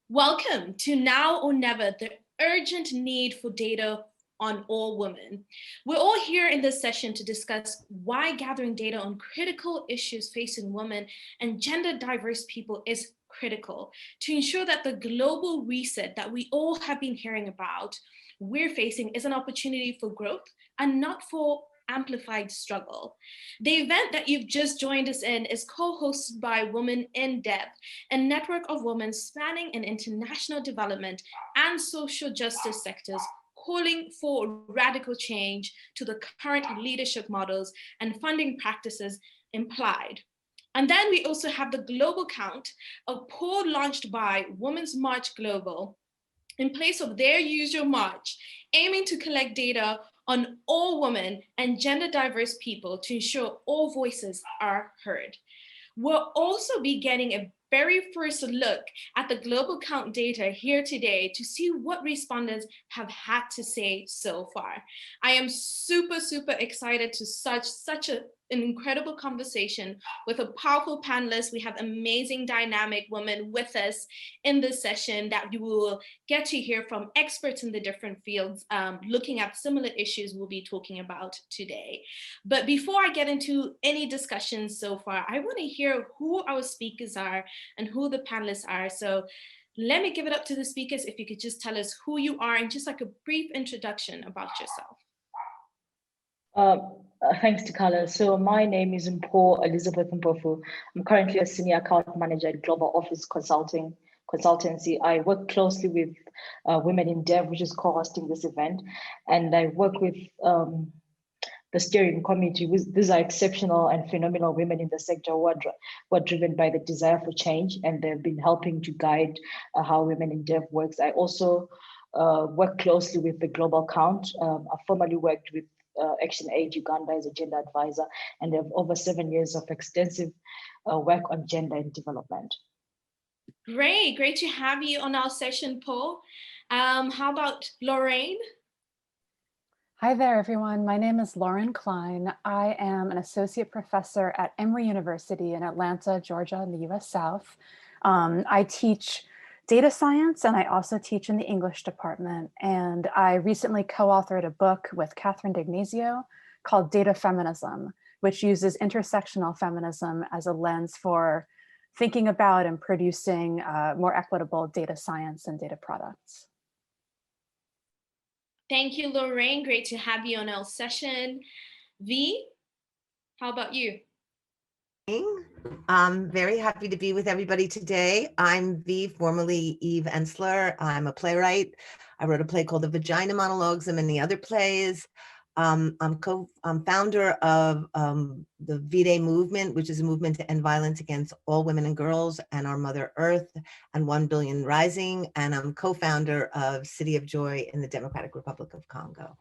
Welcome to Now or Never, the urgent need for data on all women. We're all here in this session to discuss why gathering data on critical issues facing women and gender diverse people is critical to ensure that the global reset that we all have been hearing about we're facing is an opportunity for growth and not for amplified struggle. The event that you've just joined us in is co-hosted by Women in Depth, a network of women spanning in international development and social justice sectors, calling for radical change to the current leadership models and funding practices implied. And then we also have the Global Count, a poll launched by Women's March Global in place of their usual march, aiming to collect data on all women and gender diverse people to ensure all voices are heard. We'll also be getting a very first look at the Global Count data here today to see what respondents have had to say so far. I am super excited to such an incredible conversation with a powerful panelist. We have amazing dynamic women with us in this session that you will get to hear from experts in the different fields looking at similar issues we'll be talking about today. But before I get into any discussions so far, I want to hear who our speakers are and who the panelists are. So let me give it up to the speakers. If you could just tell us who you are and just like a brief introduction about yourself. Thanks to Carla. So my name is Mpho Elizabeth Mpofu. I'm currently a senior account manager at Global Office Consultancy. I work closely with Women in Dev, which is co-hosting this event, and I work with the steering committee. These are exceptional and phenomenal women in the sector who are driven by the desire for change, and they've been helping to guide how Women in Dev works. I also work closely with the Global Count. I formerly worked with Action Aid Uganda as a gender advisor, and they have over 7 years of extensive work on gender and development. Great to have you on our session, Paul. How about Lorraine? Hi there, everyone. My name is Lauren Klein. I am an associate professor at Emory University in Atlanta, Georgia, in the US South. I teach data science, and I also teach in the English department. And I recently co-authored a book with Catherine D'Ignazio called Data Feminism, which uses intersectional feminism as a lens for thinking about and producing more equitable data science and data products. Thank you, Lorraine. Great to have you on our session. V, how about you? I'm very happy to be with everybody today. I'm V, formerly Eve Ensler. I'm a playwright. I wrote a play called The Vagina Monologues and many other plays. I'm founder of the V-Day movement, which is a movement to end violence against all women and girls and our Mother Earth and 1 Billion Rising. And I'm co-founder of City of Joy in the Democratic Republic of Congo.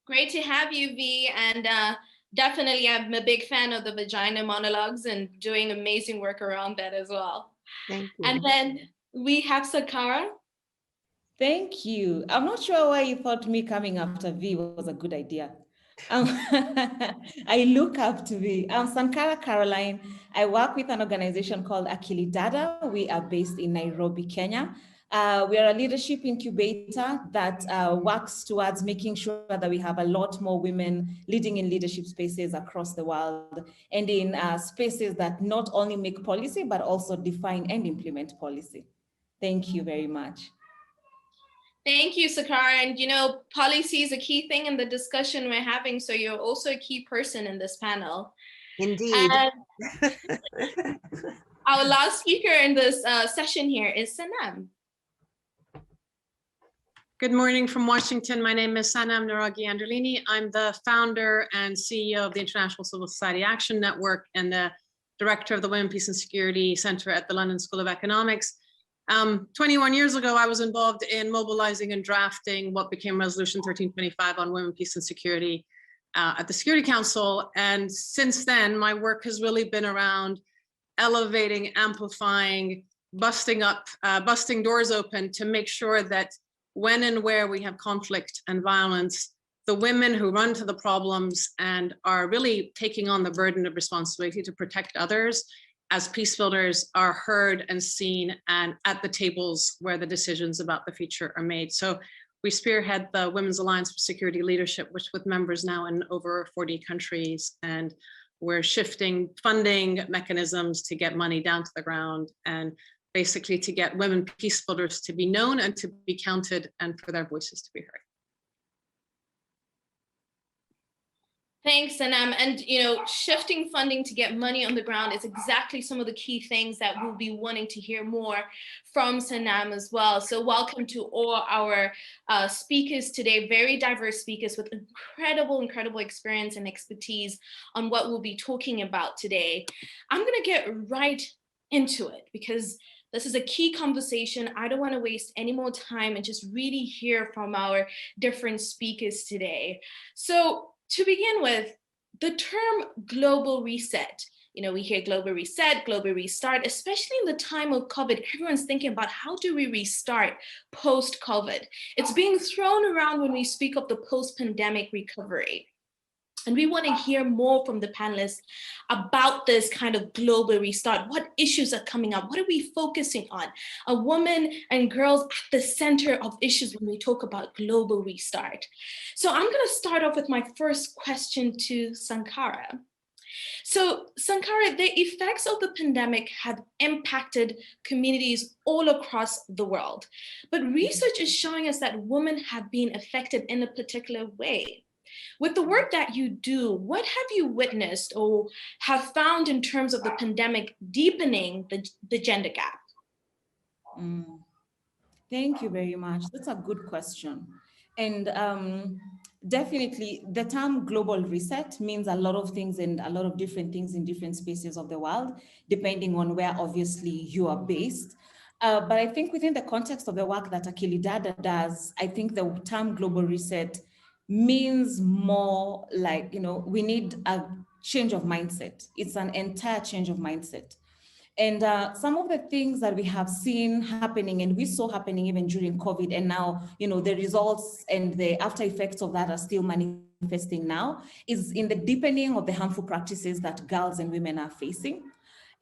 Great to have you, V. And definitely, I'm a big fan of the Vagina Monologues and doing amazing work around that as well. Thank you. And then we have Sakara. Thank you. I'm not sure why you thought me coming after V was a good idea. I look up to V. I'm Sankara Caroline. I work with an organization called Akili Dada. We are based in Nairobi, Kenya. We are a leadership incubator that works towards making sure that we have a lot more women leading in leadership spaces across the world and in spaces that not only make policy, but also define and implement policy. Thank you very much. Thank you, Sakara. And you know, policy is a key thing in the discussion we're having, so you're also a key person in this panel. Indeed. Our last speaker in this session here is Sanam. Good morning from Washington. My name is Sanam Naragi Angelini. I'm the founder and CEO of the International Civil Society Action Network and the director of the Women, Peace and Security Center at the London School of Economics. 21 years ago, I was involved in mobilizing and drafting what became Resolution 1325 on women, peace and security at the Security Council. And since then, my work has really been around elevating, amplifying, busting doors open to make sure that when and where we have conflict and violence, the women who run to the problems and are really taking on the burden of responsibility to protect others as peace builders are heard and seen and at the tables where the decisions about the future are made. So we spearhead the Women's Alliance for Security Leadership, which with members now in over 40 countries, and we're shifting funding mechanisms to get money down to the ground and basically to get women peace builders to be known and to be counted and for their voices to be heard. Thanks, Sanam. And shifting funding to get money on the ground is exactly some of the key things that we'll be wanting to hear more from Sanam as well. So welcome to all our speakers today, very diverse speakers with incredible experience and expertise on what we'll be talking about today. I'm gonna get right into it because this is a key conversation. I don't want to waste any more time and just really hear from our different speakers today. So to begin with, the term global reset, we hear global reset, global restart, especially in the time of COVID, everyone's thinking about how do we restart post-COVID? It's being thrown around when we speak of the post-pandemic recovery. And we want to hear more from the panelists about this kind of global restart. What issues are coming up? What are we focusing on? A woman and girls at the center of issues when we talk about global restart. So I'm going to start off with my first question to Sankara. So Sankara, the effects of the pandemic have impacted communities all across the world, but research is showing us that women have been affected in a particular way. With the work that you do, what have you witnessed or have found in terms of the pandemic deepening the gender gap? Thank you very much. That's a good question. And definitely the term global reset means a lot of things and a lot of different things in different spaces of the world, depending on where obviously you are based. But I think within the context of the work that Akilidada does, I think the term global reset means more like, we need a change of mindset. It's an entire change of mindset. And some of the things that we have seen happening and we saw happening even during COVID, and now, the results and the after effects of that are still manifesting now, is in the deepening of the harmful practices that girls and women are facing.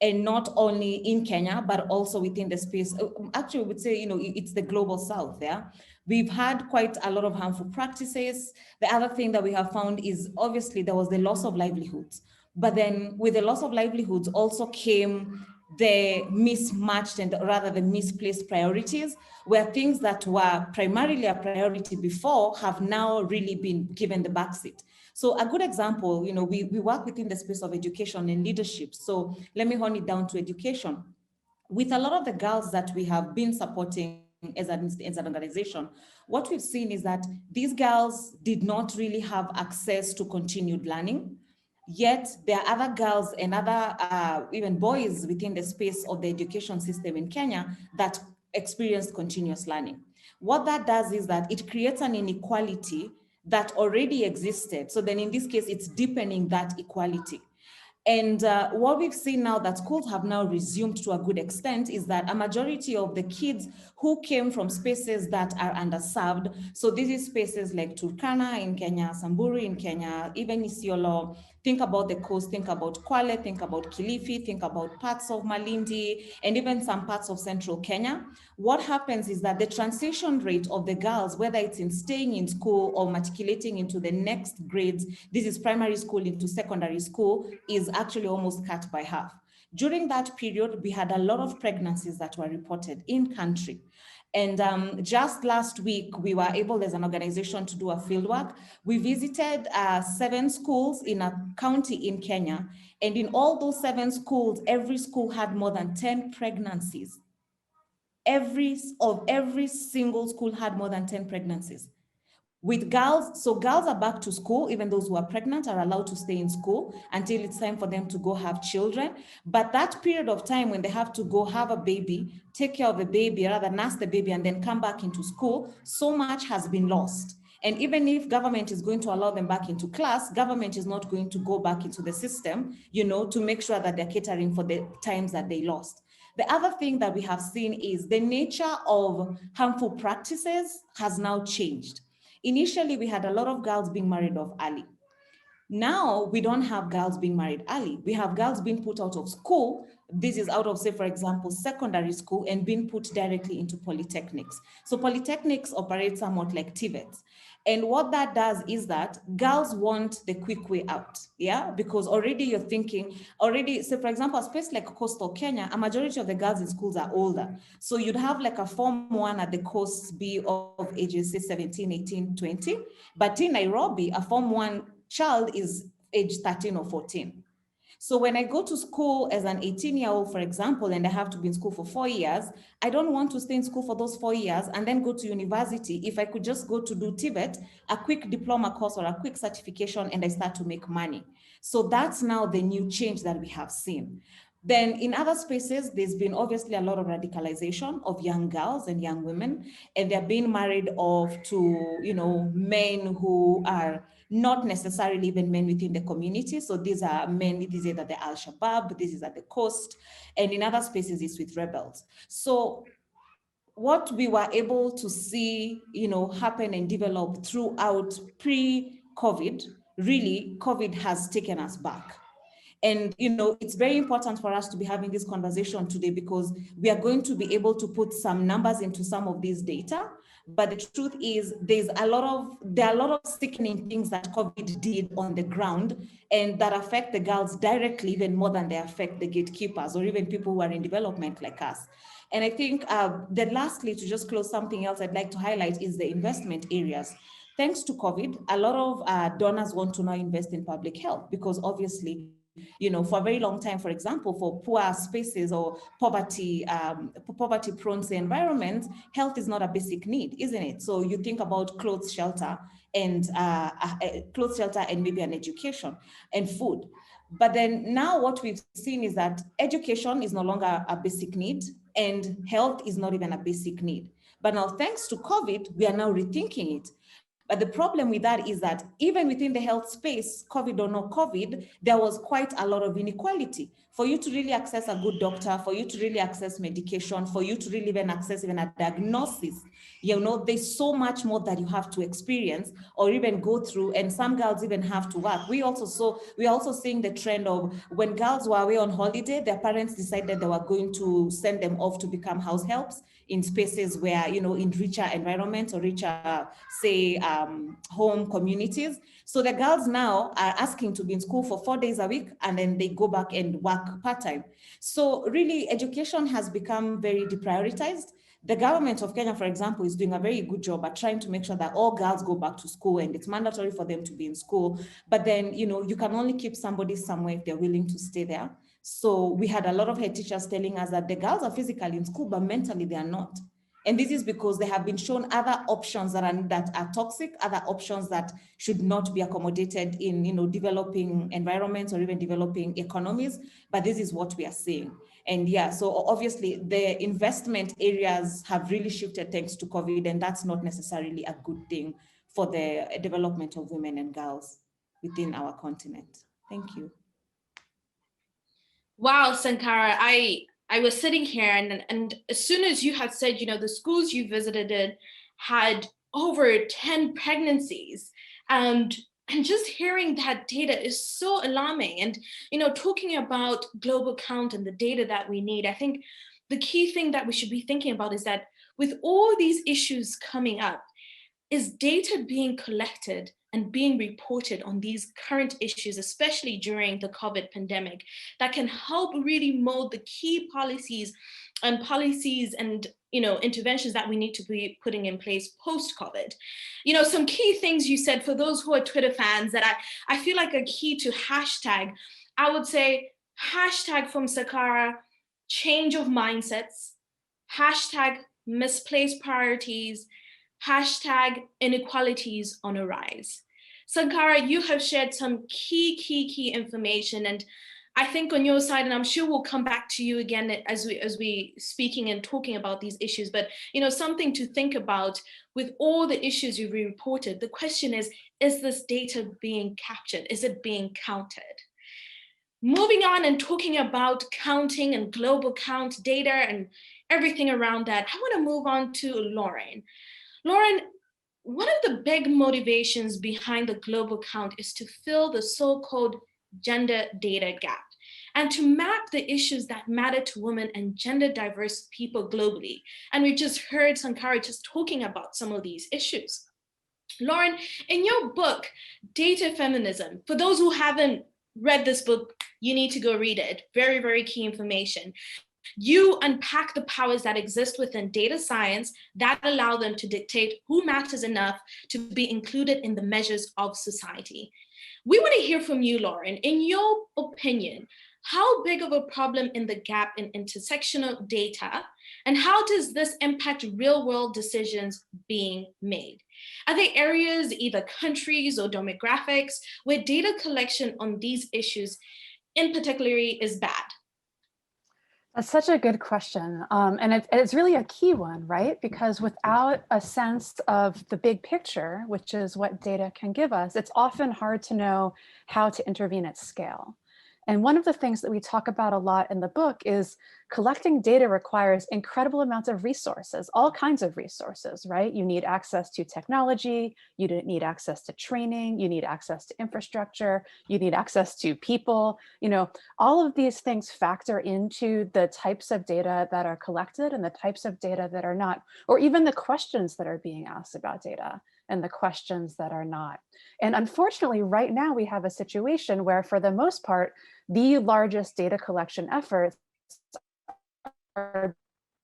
And not only in Kenya, but also within the space. Actually, I would say, it's the global South, yeah? We've had quite a lot of harmful practices. The other thing that we have found is obviously there was the loss of livelihoods. But then with the loss of livelihoods also came the mismatched and rather the misplaced priorities, where things that were primarily a priority before have now really been given the backseat. So a good example, we work within the space of education and leadership. So let me hone it down to education. With a lot of the girls that we have been supporting as an organization, what we've seen is that these girls did not really have access to continued learning. Yet there are other girls and other even boys within the space of the education system in Kenya that experience continuous learning. What that does is that it creates an inequality that already existed. So then in this case, it's deepening that equality. And what we've seen now that schools have now resumed to a good extent is that a majority of the kids who came from spaces that are underserved, so this is spaces like Turkana in Kenya, Samburu in Kenya, even Isiolo, think about the coast, think about Kwale, think about Kilifi, think about parts of Malindi, and even some parts of central Kenya. What happens is that the transition rate of the girls, whether it's in staying in school or matriculating into the next grades, this is primary school into secondary school, is actually almost cut by half. During that period, we had a lot of pregnancies that were reported in country. And just last week, we were able as an organization to do a fieldwork. We visited 7 schools in a county in Kenya. And in all those 7 schools, every school had more than 10 pregnancies. Every single school had more than 10 pregnancies. With girls, so girls are back to school, even those who are pregnant are allowed to stay in school until it's time for them to go have children. But that period of time when they have to go have a baby, take care of the baby, rather nurse the baby and then come back into school, so much has been lost. And even if government is going to allow them back into class, government is not going to go back into the system, to make sure that they're catering for the times that they lost. The other thing that we have seen is the nature of harmful practices has now changed. Initially, we had a lot of girls being married off early. Now, we don't have girls being married early. We have girls being put out of school This is out of, say, for example, secondary school and being put directly into polytechnics. So polytechnics operate somewhat like TVETs. And what that does is that girls want the quick way out, yeah? Because already you're thinking, so for example, a space like coastal Kenya, a majority of the girls in schools are older. So you'd have like a Form 1 at the coast be of ages, say 17, 18, 20. But in Nairobi, a Form 1 child is age 13 or 14. So when I go to school as an 18-year-old, for example, and I have to be in school for 4 years, I don't want to stay in school for those 4 years and then go to university. If I could just go to do TVET, a quick diploma course or a quick certification, and I start to make money. So that's now the new change that we have seen. Then in other spaces, there's been obviously a lot of radicalization of young girls and young women, and they're being married off to, men who are not necessarily even men within the community. So these are men, this is either the Al-Shabaab, this is at the coast, and in other spaces it's with rebels. So what we were able to see, happen and develop throughout pre-COVID, really, COVID has taken us back. And, it's very important for us to be having this conversation today because we are going to be able to put some numbers into some of these data. But the truth is there are a lot of sickening things that COVID did on the ground and that affect the girls directly even more than they affect the gatekeepers or even people who are in development like us. And I think that lastly, to just close, something else I'd like to highlight is the investment areas. Thanks to COVID, a lot of donors want to now invest in public health because obviously, for a very long time, for example, for poor spaces or poverty-prone environments, health is not a basic need, isn't it? So you think about clothes, shelter, and maybe an education and food. But then now what we've seen is that education is no longer a basic need and health is not even a basic need. But now thanks to COVID, we are now rethinking it. But the problem with that is that even within the health space, COVID or no COVID, there was quite a lot of inequality. For you to really access a good doctor, for you to really access medication, for you to really even access even a diagnosis, there's so much more that you have to experience or even go through, and some girls even have to work. We're also seeing the trend of when girls were away on holiday, their parents decided they were going to send them off to become house helps in spaces where, in richer environments or richer, say, home communities. So the girls now are asking to be in school for 4 days a week, and then they go back and work part-time. So really, education has become very deprioritized. The government of Kenya, for example, is doing a very good job at trying to make sure that all girls go back to school and it's mandatory for them to be in school. But then, you can only keep somebody somewhere if they're willing to stay there. So we had a lot of head teachers telling us that the girls are physically in school, but mentally they are not. And this is because they have been shown other options that are toxic, other options that should not be accommodated in developing environments or even developing economies. But this is what we are seeing. And yeah, so obviously the investment areas have really shifted thanks to COVID, and that's not necessarily a good thing for the development of women and girls within our continent. Thank you. Wow, Sankara, I was sitting here and as soon as you had said, the schools you visited had over 10 pregnancies, and just hearing that data is so alarming. And, talking about global count and the data that we need, I think the key thing that we should be thinking about is that with all these issues coming up, is data being collected and being reported on these current issues, especially during the COVID pandemic, that can help really mold the key policies and interventions that we need to be putting in place post-COVID. Some key things you said, for those who are Twitter fans, that I feel like are key to hashtag, I would say hashtag from Sakara, change of mindsets, hashtag misplaced priorities, hashtag inequalities on a rise. Sankara, you have shared some key information, and I think on your side, and I'm sure we'll come back to you again as we speaking and talking about these issues, but something to think about with all the issues you've reported. The question is this data being captured? Is it being counted? Moving on and talking about counting and global count data and everything around that, I want to move on to Lauren. Lauren, one of the big motivations behind the global count is to fill the so-called gender data gap. and to map the issues that matter to women and gender diverse people globally. And we just heard Sankara just talking about some of these issues. Lauren, in your book, Data Feminism, for those who haven't read this book, you need to go read it. Very, very key information. You unpack the powers that exist within data science that allow them to dictate who matters enough to be included in the measures of society. We want to hear from you, Lauren. In your opinion, how big of a problem in the gap in intersectional data, and how does this impact real-world decisions being made? Are there areas, either countries or demographics, where data collection on these issues in particular is bad? That's such a good question. And it's really a key one, right? Because without a sense of the big picture, which is what data can give us, it's often hard to know how to intervene at scale. And one of the things that we talk about a lot in the book is collecting data requires incredible amounts of resources, all kinds of resources, right? You need access to technology, you need access to training, you need access to infrastructure, you need access to people, all of these things factor into the types of data that are collected and the types of data that are not, or even the questions that are being asked about data and the questions that are not. And unfortunately, right now we have a situation where, for the most part, the largest data collection efforts are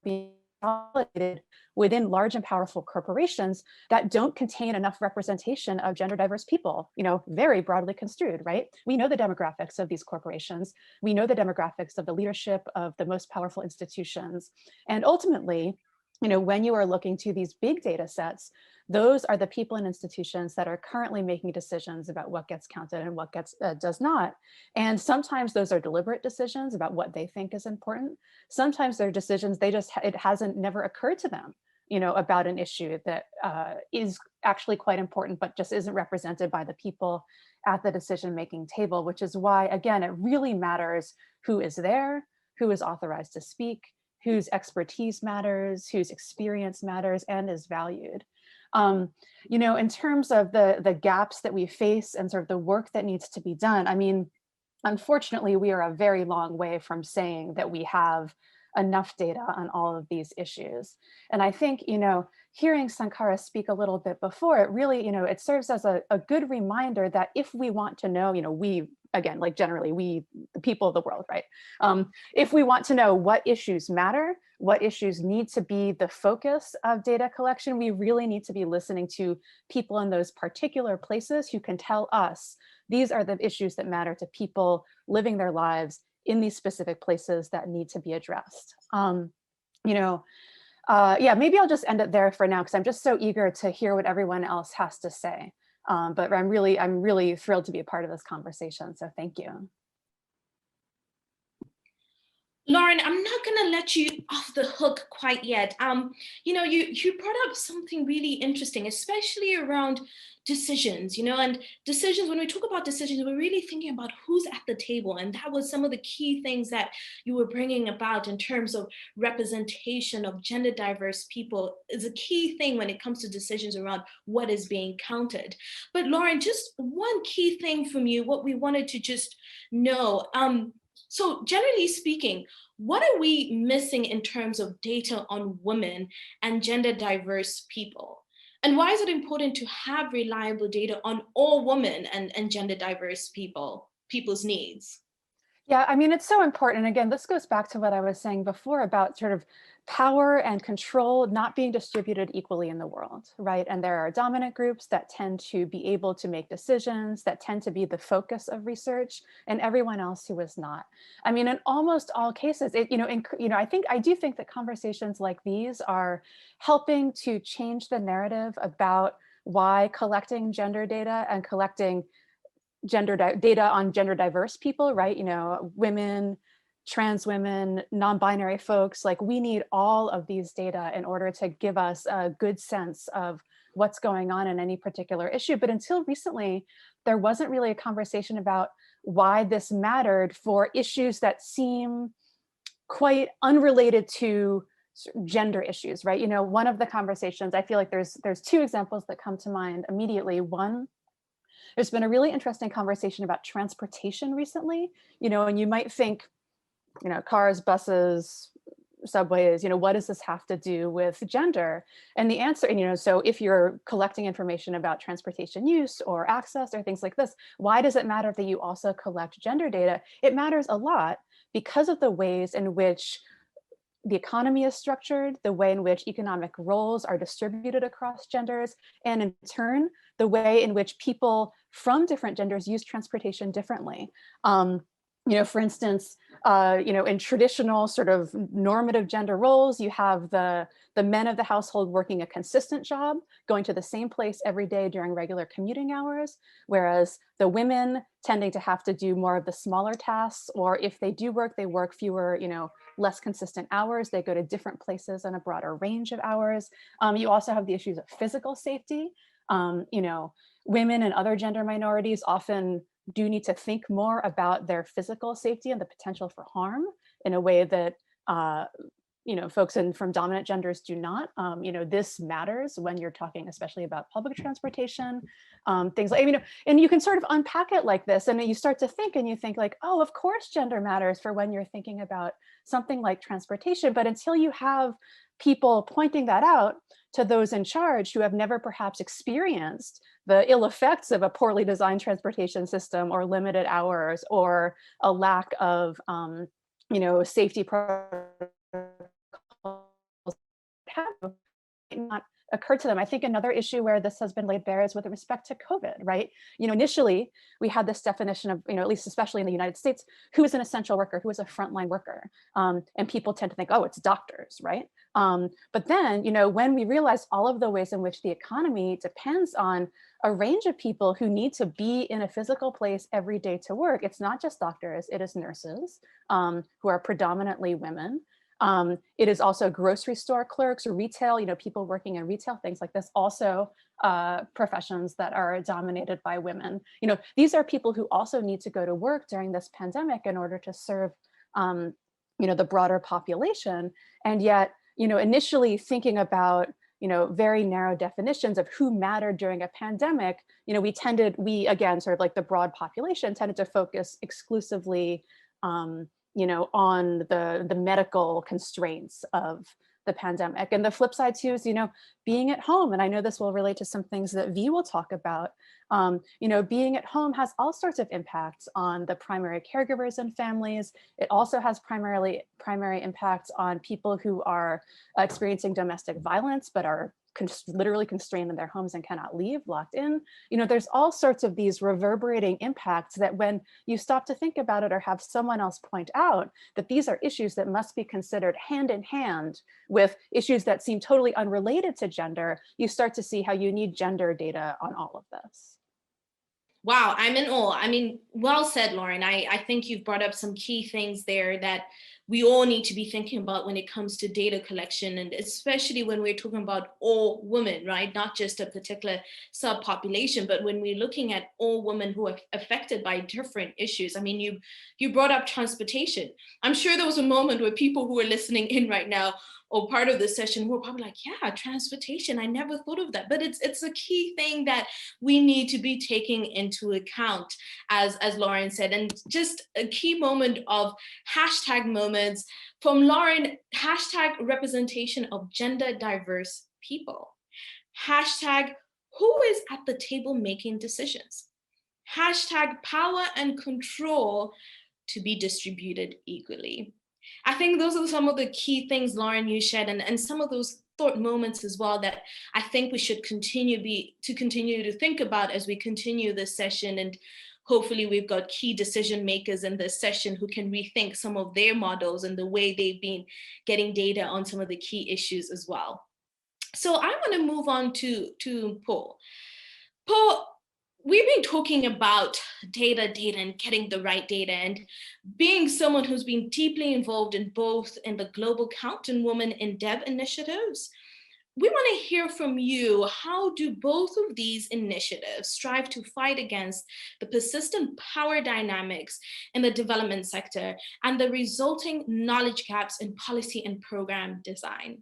being consolidated within large and powerful corporations that don't contain enough representation of gender diverse people, very broadly construed, right? We know the demographics of these corporations. We know the demographics of the leadership of the most powerful institutions. And ultimately, when you are looking to these big data sets, those are the people and institutions that are currently making decisions about what gets counted and what does not. And sometimes those are deliberate decisions about what they think is important. Sometimes they're decisions it hasn't never occurred to them, about an issue that is actually quite important, but just isn't represented by the people at the decision-making table, which is why, again, it really matters who is there, who is authorized to speak, whose expertise matters, whose experience matters and is valued. In terms of the gaps that we face and sort of the work that needs to be done, unfortunately, we are a very long way from saying that we have enough data on all of these issues. And I think, hearing Sankara speak a little bit before, it really, it serves as a good reminder that if we want to know, we, again, like generally we, the people of the world, right? If we want to know what issues matter, what issues need to be the focus of data collection, we really need to be listening to people in those particular places who can tell us, these are the issues that matter to people living their lives in these specific places that need to be addressed. Yeah, maybe I'll just end it there for now because I'm just so eager to hear what everyone else has to say. But I'm really thrilled to be a part of this conversation. So thank you. Lauren, I'm not going to let you off the hook quite yet. You brought up something really interesting, especially around decisions, and decisions, when we talk about decisions, we're really thinking about who's at the table. And that was some of the key things that you were bringing about in terms of representation of gender diverse people is a key thing when it comes to decisions around what is being counted. But Lauren, just one key thing from you, what we wanted to just know, so generally speaking, what are we missing in terms of data on women and gender diverse people? And why is it important to have reliable data on all women and gender diverse people's needs? Yeah, it's so important. Again, this goes back to what I was saying before about sort of power and control not being distributed equally in the world, right? And there are dominant groups that tend to be able to make decisions, that tend to be the focus of research, and everyone else who is not. In almost all cases, I do think that conversations like these are helping to change the narrative about why collecting gender data and collecting data on gender diverse people, right? Women, trans women, non-binary folks, like we need all of these data in order to give us a good sense of what's going on in any particular issue. But until recently, there wasn't really a conversation about why this mattered for issues that seem quite unrelated to gender issues, right? One of the conversations, I feel like there's two examples that come to mind immediately. One there's been a really interesting conversation about transportation recently, and you might think, cars, buses, subways, what does this have to do with gender? And the answer, so if you're collecting information about transportation use or access or things like this, why does it matter that you also collect gender data? It matters a lot because of the ways in which the economy is structured, the way in which economic roles are distributed across genders, and in turn, the way in which people from different genders use transportation differently. For instance, in traditional sort of normative gender roles, you have the men of the household working a consistent job, going to the same place every day during regular commuting hours, whereas the women tending to have to do more of the smaller tasks, or if they do work, they work fewer, less consistent hours. They go to different places on a broader range of hours. You also have the issues of physical safety. Women and other gender minorities often do need to think more about their physical safety and the potential for harm in a way that folks from dominant genders do not. This matters when you're talking especially about public transportation, things like, and you can sort of unpack it like this, and you start to think and you think like, oh, of course gender matters for when you're thinking about something like transportation, but until you have people pointing that out to those in charge who have never perhaps experienced the ill effects of a poorly designed transportation system or limited hours or a lack of safety protocols, have not occurred to them. I think another issue where this has been laid bare is with respect to COVID, right? Initially we had this definition of, at least especially in the United States, who is an essential worker, who is a frontline worker, and people tend to think, oh, it's doctors, right? But then, when we realized all of the ways in which the economy depends on a range of people who need to be in a physical place every day to work, it's not just doctors, it is nurses, who are predominantly women. It is also grocery store clerks or retail, people working in retail, things like this, also professions that are dominated by women. These are people who also need to go to work during this pandemic in order to serve, the broader population. And yet, initially thinking about, very narrow definitions of who mattered during a pandemic, we again, sort of like the broad population tended to focus exclusively on the medical constraints of the pandemic. And the flip side too is, being at home. And I know this will relate to some things that V will talk about. Being at home has all sorts of impacts on the primary caregivers and families. It also has primary impacts on people who are experiencing domestic violence, but are literally constrained in their homes and cannot leave, locked in. There's all sorts of these reverberating impacts that when you stop to think about it or have someone else point out that these are issues that must be considered hand in hand with issues that seem totally unrelated to gender, you start to see how you need gender data on all of this. Wow, I'm in awe. I mean, well said, Lauren. I think you've brought up some key things there that we all need to be thinking about when it comes to data collection, and especially when we're talking about all women, right? Not just a particular subpopulation, but when we're looking at all women who are affected by different issues. I mean, you brought up transportation. I'm sure there was a moment where people who are listening in right now or part of this session were probably like, yeah, transportation, I never thought of that. But it's a key thing that we need to be taking into account, as Lauren said. And just a key moment of hashtag moments from Lauren, hashtag representation of gender diverse people. Hashtag who is at the table making decisions. Hashtag power and control to be distributed equally. I think those are some of the key things, Lauren, you shared, and some of those thought moments as well that I think we should continue to think about as we continue this session. And hopefully we've got key decision makers in this session who can rethink some of their models and the way they've been getting data on some of the key issues as well. So I want to move on to Paul. Paul, we've been talking about data and getting the right data, and being someone who's been deeply involved in both in the Global Count and Women in Dev initiatives. We want to hear from you. How do both of these initiatives strive to fight against the persistent power dynamics in the development sector and the resulting knowledge gaps in policy and program design?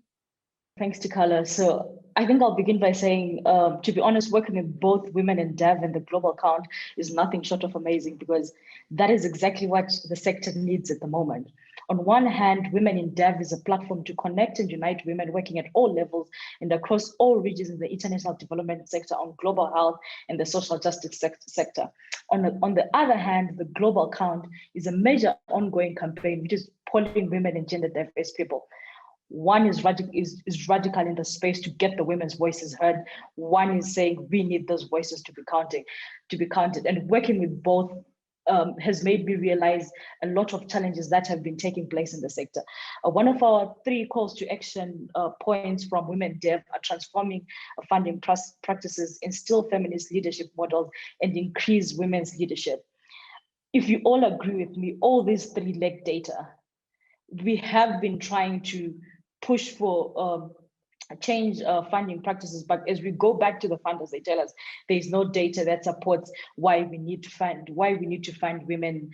Thanks, Tikala. So I think I'll begin by saying, to be honest, working with both women in dev and the global count is nothing short of amazing, because that is exactly what the sector needs at the moment. On one hand, Women in Dev is a platform to connect and unite women working at all levels and across all regions in the international development sector, on global health and the social justice sector. On the other hand, the global count is a major ongoing campaign which is polling women and gender diverse people. One is radical in the space to get the women's voices heard. One is saying we need those voices to be counted. And working with both has made me realize a lot of challenges that have been taking place in the sector. One of our 3 calls to action points from Women Dev are transforming funding practices, instill feminist leadership models, and increase women's leadership. If you all agree with me, all these 3-leg data, we have been trying to push for change funding practices, but as we go back to the funders, they tell us there is no data that supports why we need to fund women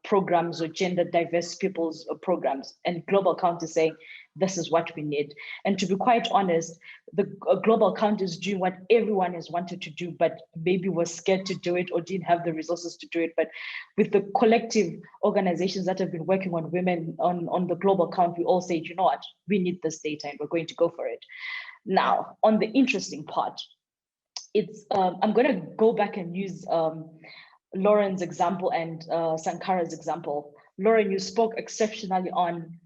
programs or gender diverse people's programs. And Global Count is saying this is what we need. And to be quite honest, the Global Count is doing what everyone has wanted to do, but maybe was scared to do it or didn't have the resources to do it. But with the collective organizations that have been working on women on the Global Count, we all say, you know what, we need this data and we're going to go for it. Now, on the interesting part, it's I'm going to go back and use Lauren's example and Sankara's example. Lauren, you spoke exceptionally on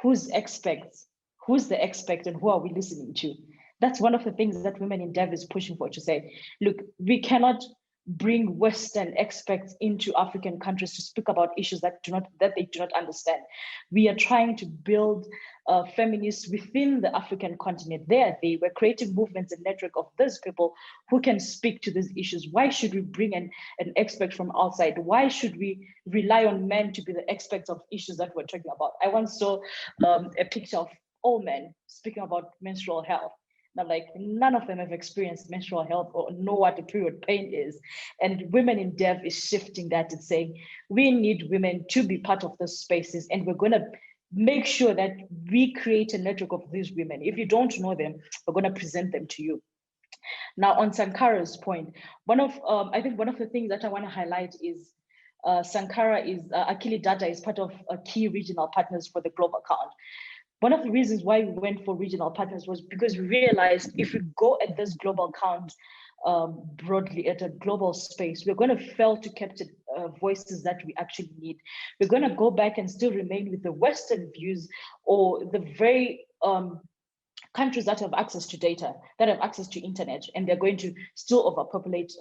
who's the expert and who are we listening to. That's one of the things that Women in Dev is pushing for, to say, look, we cannot bring Western experts into African countries to speak about issues that they do not understand. We are trying to build feminists within the African continent. We're creating movements and network of those people who can speak to these issues. Why should we bring an expert from outside? Why should we rely on men to be the experts of issues that we're talking about? I once saw a picture of all men speaking about menstrual health. I'm like, none of them have experienced menstrual health or know what a period pain is. And Women in Dev is shifting that and saying, we need women to be part of those spaces, and we're going to make sure that we create a network of these women. If you don't know them, we're going to present them to you. Now, on Sankara's point, I think one of the things that I want to highlight is Akili Dada is part of key regional partners for the Global Count. One of the reasons why we went for regional partners was because we realized if we go at this global count broadly at a global space, we're going to fail to capture voices that we actually need. We're going to go back and still remain with the Western views or the very countries that have access to data, that have access to internet, and they're going to still overpopulate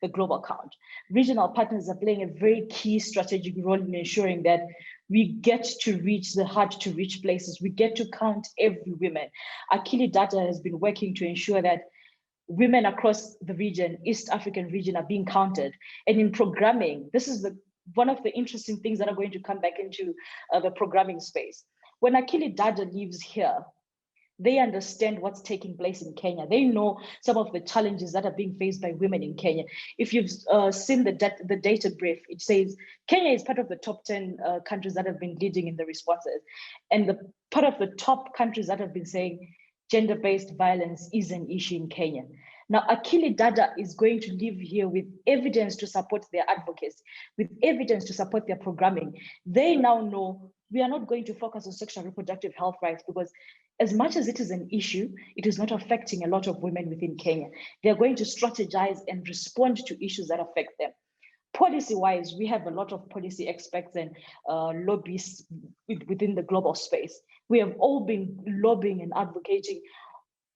the global count. Regional partners are playing a very key strategic role in ensuring that we get to reach the hard to reach places. We get to count every woman. Akili Data has been working to ensure that women across the region, East African region, are being counted. And in programming, this is one of the interesting things that are going to come back into the programming space. When Akili Data lives here, they understand what's taking place in Kenya. They know some of the challenges that are being faced by women in Kenya. If you've seen the data brief, it says Kenya is part of the top 10 countries that have been leading in the responses. And the part of the top countries that have been saying gender-based violence is an issue in Kenya. Now, Akili Dada is going to live here with evidence to support their advocacy, with evidence to support their programming. They now know we are not going to focus on sexual reproductive health rights, because as much as it is an issue, it is not affecting a lot of women within Kenya. They're going to strategize and respond to issues that affect them. Policy-wise, we have a lot of policy experts and lobbyists within the global space. We have all been lobbying and advocating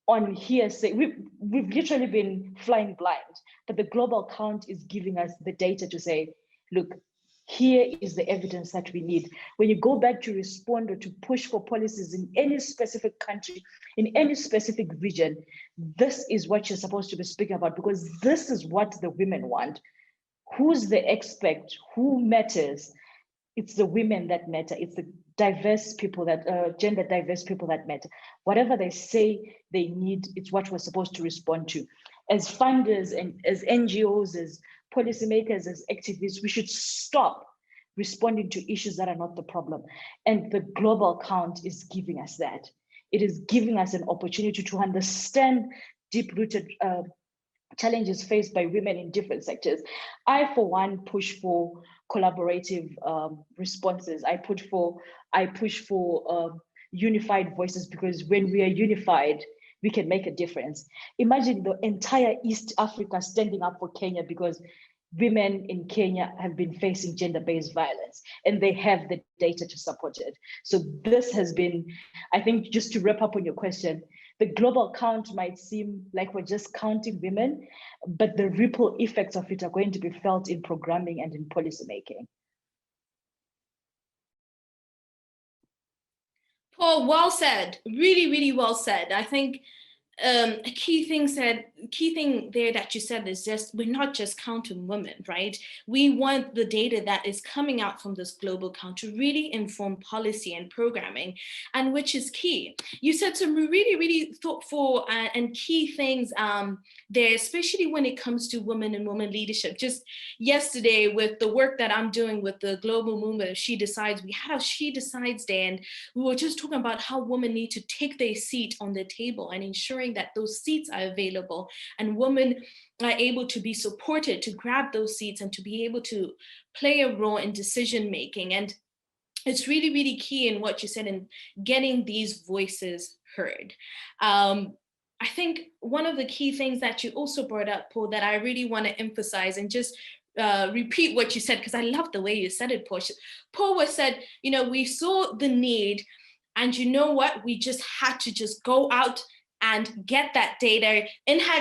on hearsay. We've literally been flying blind, but the global count is giving us the data to say, look, here is the evidence that we need. When you go back to respond or to push for policies in any specific country, in any specific region, this is what you're supposed to be speaking about, because this is what the women want. Who's the expert? Who matters? It's the women that matter. It's the diverse people that, gender diverse people that matter. Whatever they say they need, it's what we're supposed to respond to. As funders and as NGOs, as policymakers, as activists, we should stop responding to issues that are not the problem. And the global count is giving us that. it is giving us an opportunity to understand deep-rooted challenges faced by women in different sectors. I, for one, push for collaborative responses. I push for unified voices, because when we are unified, we can make a difference. Imagine the entire East Africa standing up for Kenya, because women in Kenya have been facing gender-based violence and they have the data to support it. So this has been, I think, just to wrap up on your question, the global count might seem like we're just counting women, but the ripple effects of it are going to be felt in programming and in policymaking. Paul, well said. Really, really well said. I think a key thing there that you said is just, we're not just counting women, right? We want the data that is coming out from this global count to really inform policy and programming, and which is key. You said some really, really thoughtful and key things there, especially when it comes to women and women leadership. Just yesterday, with the work that I'm doing with the global movement of She Decides, we had a She Decides Day, and we were just talking about how women need to take their seat on the table and ensuring that those seats are available and women are able to be supported to grab those seats and to be able to play a role in decision making. And it's really, really key in what you said in getting these voices heard. I think one of the key things that you also brought up, Paul, that I really want to emphasize and just repeat what you said, because I love the way you said it, Paul. Paul was said, you know, we saw the need, and you know what, we just had to just go out and get that data. In her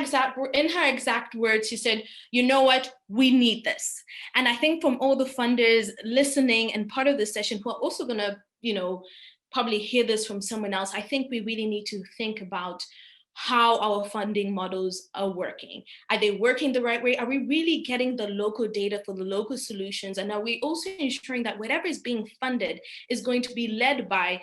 exact words, she said, you know what, we need this. And I think from all the funders listening and part of the session who are also gonna, you know, probably hear this from someone else, I think we really need to think about how our funding models are working. Are they working the right way? Are we really getting the local data for the local solutions? And are we also ensuring that whatever is being funded is going to be led by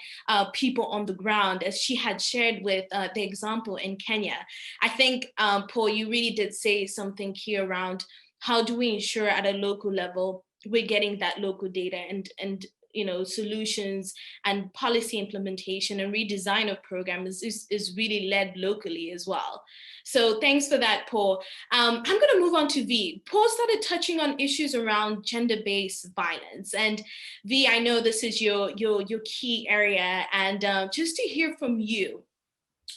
people on the ground, as she had shared with the example in Kenya? I think, Paul, you really did say something here around how do we ensure at a local level we're getting that local data, and you know, solutions and policy implementation and redesign of programs is really led locally as well. So thanks for that, Paul. I'm gonna move on to V. Paul started touching on issues around gender-based violence. And V, I know this is your key area, and just to hear from you,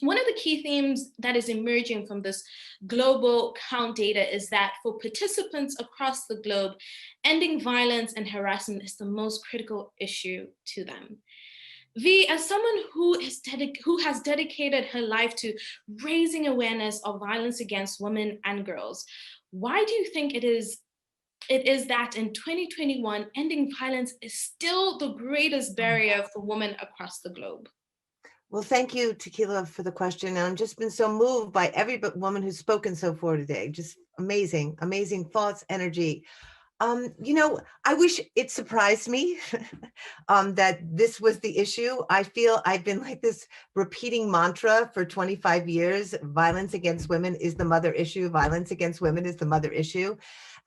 one of the key themes that is emerging from this global count data is that for participants across the globe, ending violence and harassment is the most critical issue to them. V, as someone who has dedicated her life to raising awareness of violence against women and girls, why do you think it is that in 2021, ending violence is still the greatest barrier for women across the globe? Well, thank you, Tequila, for the question. And I've just been so moved by every woman who's spoken so far today. Just amazing, amazing thoughts, energy. You know, I wish it surprised me that this was the issue. I feel I've been like this repeating mantra for 25 years. Violence against women is the mother issue. Violence against women is the mother issue.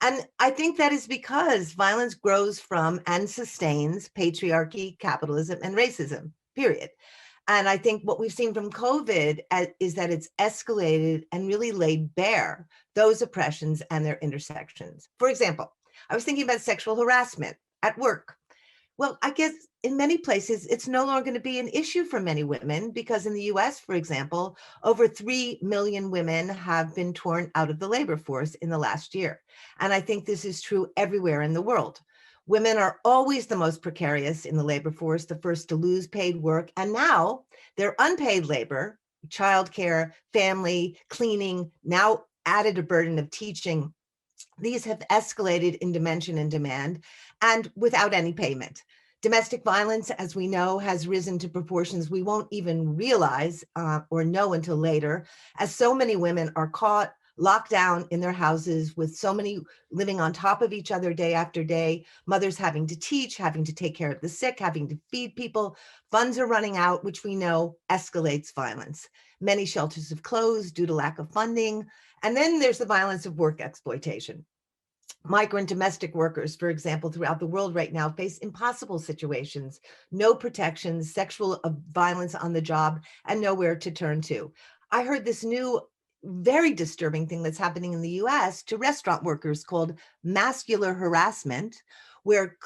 And I think that is because violence grows from and sustains patriarchy, capitalism, and racism, period. And I think what we've seen from COVID is that it's escalated and really laid bare those oppressions and their intersections. For example, I was thinking about sexual harassment at work. Well, I guess in many places, it's no longer going to be an issue for many women, because in the US, for example, over 3 million women have been torn out of the labor force in the last year. And I think this is true everywhere in the world. Women are always the most precarious in the labor force, the first to lose paid work. And now their unpaid labor, childcare, family, cleaning, now added a burden of teaching. These have escalated in dimension and demand, and without any payment. Domestic violence, as we know, has risen to proportions we won't even realize or know until later, as so many women are caught locked down in their houses, with so many living on top of each other day after day, mothers having to teach, having to take care of the sick, having to feed people. Funds are running out, which we know escalates violence. Many shelters have closed due to lack of funding. And then there's the violence of work exploitation. Migrant domestic workers, for example, throughout the world right now face impossible situations, no protections, sexual violence on the job, and nowhere to turn to. I heard this new, very disturbing thing that's happening in the US to restaurant workers called masculine harassment, where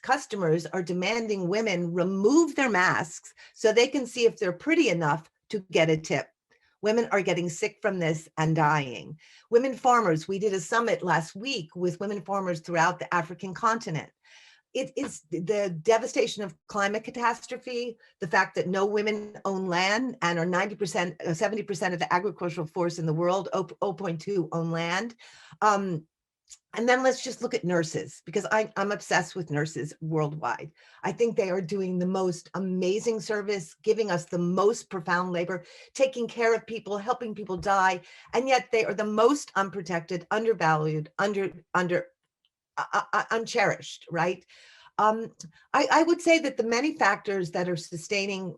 customers are demanding women remove their masks so they can see if they're pretty enough to get a tip. Women are getting sick from this and dying. Women farmers, we did a summit last week with women farmers throughout the African continent. It is the devastation of climate catastrophe, the fact that no women own land and are 90%, 70% of the agricultural force in the world, 0.2 own land. And then let's just look at nurses, because I'm obsessed with nurses worldwide. I think they are doing the most amazing service, giving us the most profound labor, taking care of people, helping people die, and yet they are the most unprotected, undervalued, uncherished, right? I would say that the many factors that are sustaining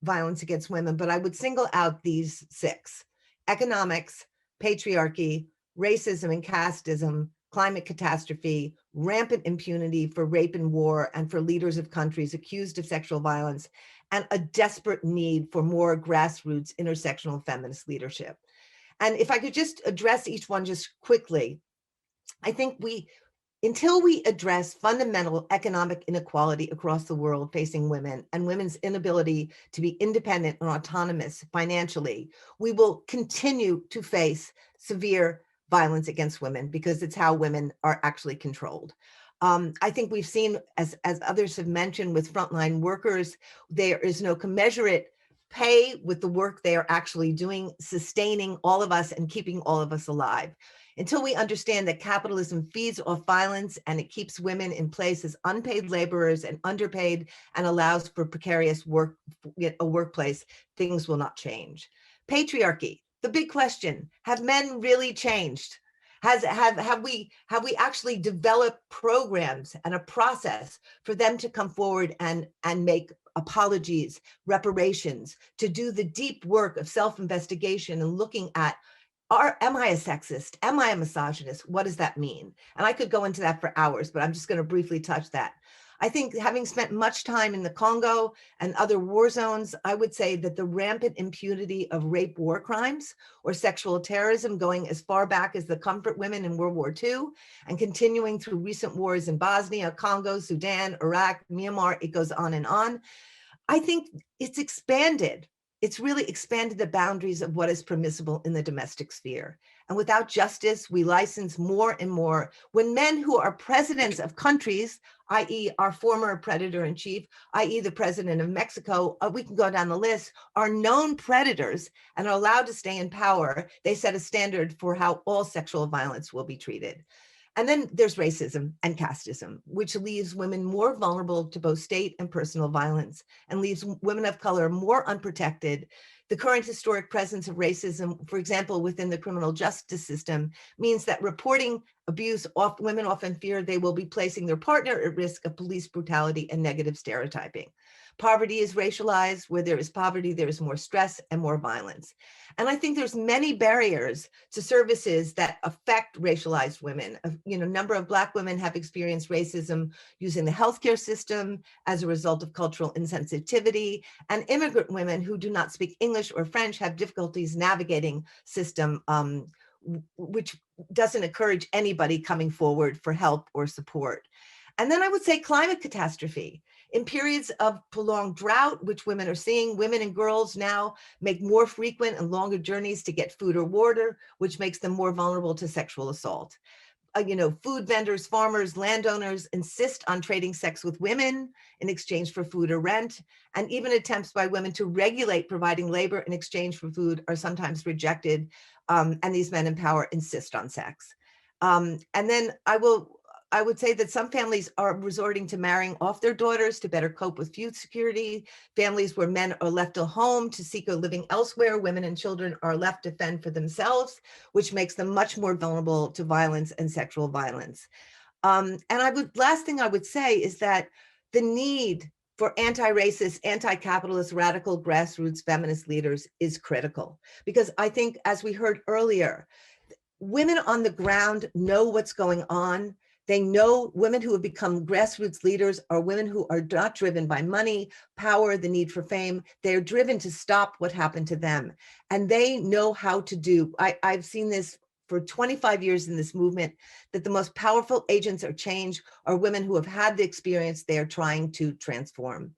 violence against women, but I would single out these 6: economics, patriarchy, racism and casteism, climate catastrophe, rampant impunity for rape and war, and for leaders of countries accused of sexual violence, and a desperate need for more grassroots intersectional feminist leadership. And if I could just address each one just quickly, I think until we address fundamental economic inequality across the world facing women and women's inability to be independent and autonomous financially, we will continue to face severe violence against women, because it's how women are actually controlled. I think we've seen, as others have mentioned, with frontline workers, there is no commensurate pay with the work they are actually doing, sustaining all of us and keeping all of us alive. Until we understand that capitalism feeds off violence and it keeps women in place as unpaid laborers and underpaid and allows for precarious work, a workplace, things will not change. Patriarchy, the big question: have men really changed? Have we actually developed programs and a process for them to come forward and make apologies, reparations, to do the deep work of self-investigation and looking at, am I a sexist? Am I a misogynist? What does that mean? And I could go into that for hours, but I'm just going to briefly touch that. I think, having spent much time in the Congo and other war zones, I would say that the rampant impunity of rape war crimes or sexual terrorism, going as far back as the comfort women in World War II and continuing through recent wars in Bosnia, Congo, Sudan, Iraq, Myanmar, it goes on and on. I think it's expanded. It's really expanded the boundaries of what is permissible in the domestic sphere. And without justice, we license more and more. When men who are presidents of countries, i.e. our former predator in chief, i.e. the president of Mexico, we can go down the list, are known predators and are allowed to stay in power, they set a standard for how all sexual violence will be treated. And then there's racism and casteism, which leaves women more vulnerable to both state and personal violence and leaves women of color more unprotected. The current historic presence of racism, for example, within the criminal justice system, means that reporting abuse, women often fear they will be placing their partner at risk of police brutality and negative stereotyping. Poverty is racialized. Where there is poverty, there is more stress and more violence. And I think there's many barriers to services that affect racialized women. A number of Black women have experienced racism using the healthcare system as a result of cultural insensitivity, and immigrant women who do not speak English or French have difficulties navigating system, which doesn't encourage anybody coming forward for help or support. And then I would say climate catastrophe. In periods of prolonged drought, which women are seeing, women and girls now make more frequent and longer journeys to get food or water, which makes them more vulnerable to sexual assault. Food vendors, farmers, landowners insist on trading sex with women in exchange for food or rent, and even attempts by women to regulate providing labor in exchange for food are sometimes rejected, and these men in power insist on sex. And then I would say that some families are resorting to marrying off their daughters to better cope with food security. Families where men are left at home to seek a living elsewhere, women and children are left to fend for themselves, which makes them much more vulnerable to violence and sexual violence. Last thing I would say is that the need for anti-racist, anti-capitalist, radical grassroots feminist leaders is critical, because I think, as we heard earlier, women on the ground know what's going on. They know women who have become grassroots leaders are women who are not driven by money, power, the need for fame. They're driven to stop what happened to them. And they know how to do. I've seen this for 25 years in this movement, that the most powerful agents of change are women who have had the experience they are trying to transform.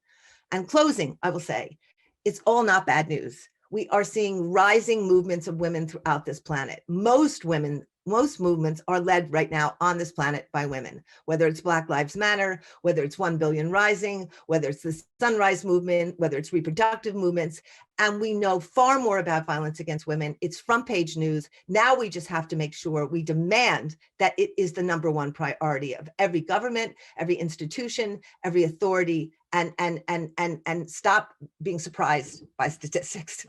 And closing, I will say, it's all not bad news. We are seeing rising movements of women throughout this planet. Most movements are led right now on this planet by women, whether it's Black Lives Matter, whether it's 1 Billion Rising, whether it's the Sunrise Movement, whether it's reproductive movements. And we know far more about violence against women. It's front page news. Now we just have to make sure we demand that it is the #1 priority of every government, every institution, every authority, and stop being surprised by statistics.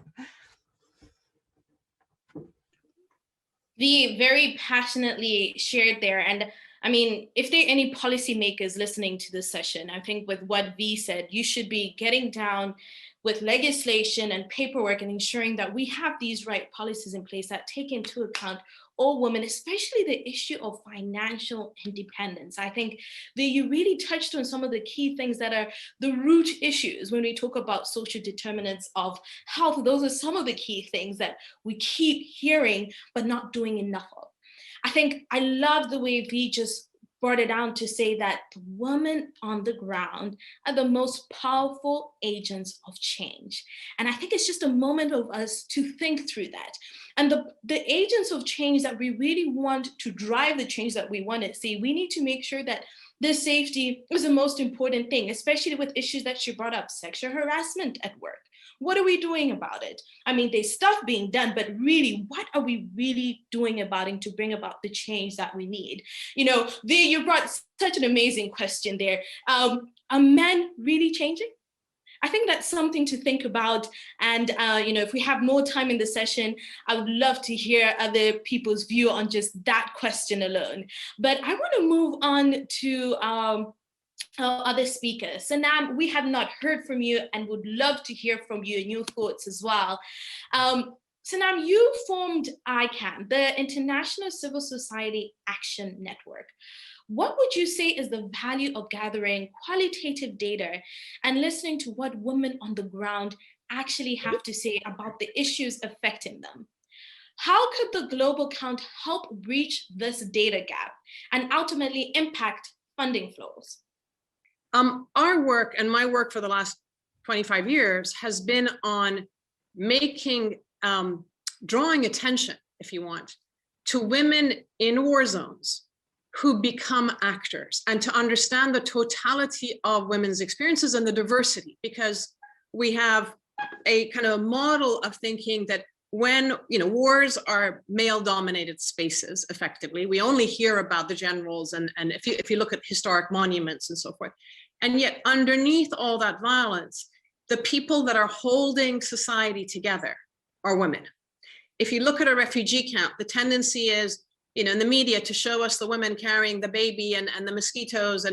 Vi very passionately shared there. And I mean, if there are any policymakers listening to this session, I think with what Vi said, you should be getting down with legislation and paperwork and ensuring that we have these right policies in place that take into account all women, especially the issue of financial independence. I think that you really touched on some of the key things that are the root issues when we talk about social determinants of health. Those are some of the key things that we keep hearing, but not doing enough of. I think I love the way Vi just brought it down to say that women on the ground are the most powerful agents of change. And I think it's just a moment of us to think through that. And the agents of change that we really want to drive the change that we want to see, we need to make sure that the safety is the most important thing, especially with issues that she brought up, sexual harassment at work. What are we doing about it? I mean, there's stuff being done, but really, what are we really doing about it to bring about the change that we need? You know, you brought such an amazing question there. Are men really changing? I think that's something to think about. And, you know, if we have more time in the session, I would love to hear other people's view on just that question alone. But I want to move on to our other speakers. Sanam, we have not heard from you and would love to hear from you and your thoughts as well. Sanam, you formed ICAN, the International Civil Society Action Network. What would you say is the value of gathering qualitative data and listening to what women on the ground actually have to say about the issues affecting them? How could the Global Count help bridge this data gap and ultimately impact funding flows? Our work and my work for the last 25 years has been on making, drawing attention, if you want, to women in war zones who become actors, and to understand the totality of women's experiences and the diversity, because we have a kind of model of thinking that when, you know, wars are male-dominated spaces, effectively, we only hear about the generals, and if you look at historic monuments and so forth, and yet underneath all that violence, the people that are holding society together are women. If you look at a refugee camp, the tendency is, you know, in the media to show us the women carrying the baby and the mosquitoes.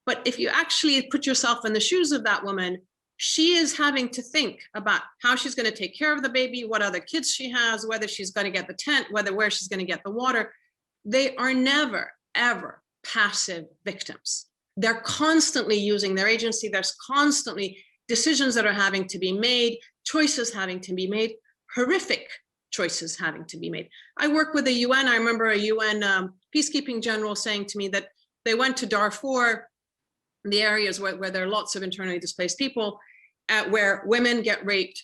But if you actually put yourself in the shoes of that woman, she is having to think about how she's going to take care of the baby, what other kids she has, whether she's going to get the tent, where she's going to get the water. They are never, ever passive victims. They're constantly using their agency. There's constantly decisions that are having to be made, choices having to be made, horrific choices having to be made. I work with the UN. I remember a UN peacekeeping general saying to me that they went to Darfur, the areas where there are lots of internally displaced people, where women get raped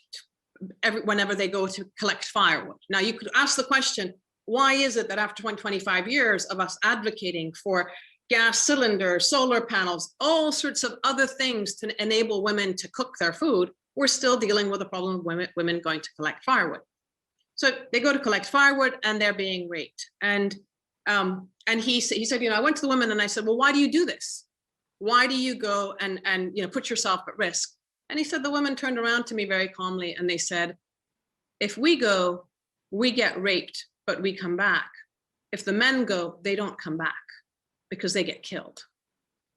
whenever they go to collect firewood. Now, you could ask the question, why is it that after 25 years of us advocating for gas cylinders, solar panels, all sorts of other things to enable women to cook their food, we're still dealing with the problem of women going to collect firewood? So they go to collect firewood and they're being raped. And he said, you know, I went to the women and I said, well, why do you do this? Why do you go and you know, put yourself at risk? And he said, the women turned around to me very calmly and they said, if we go, we get raped, but we come back. If the men go, they don't come back because they get killed.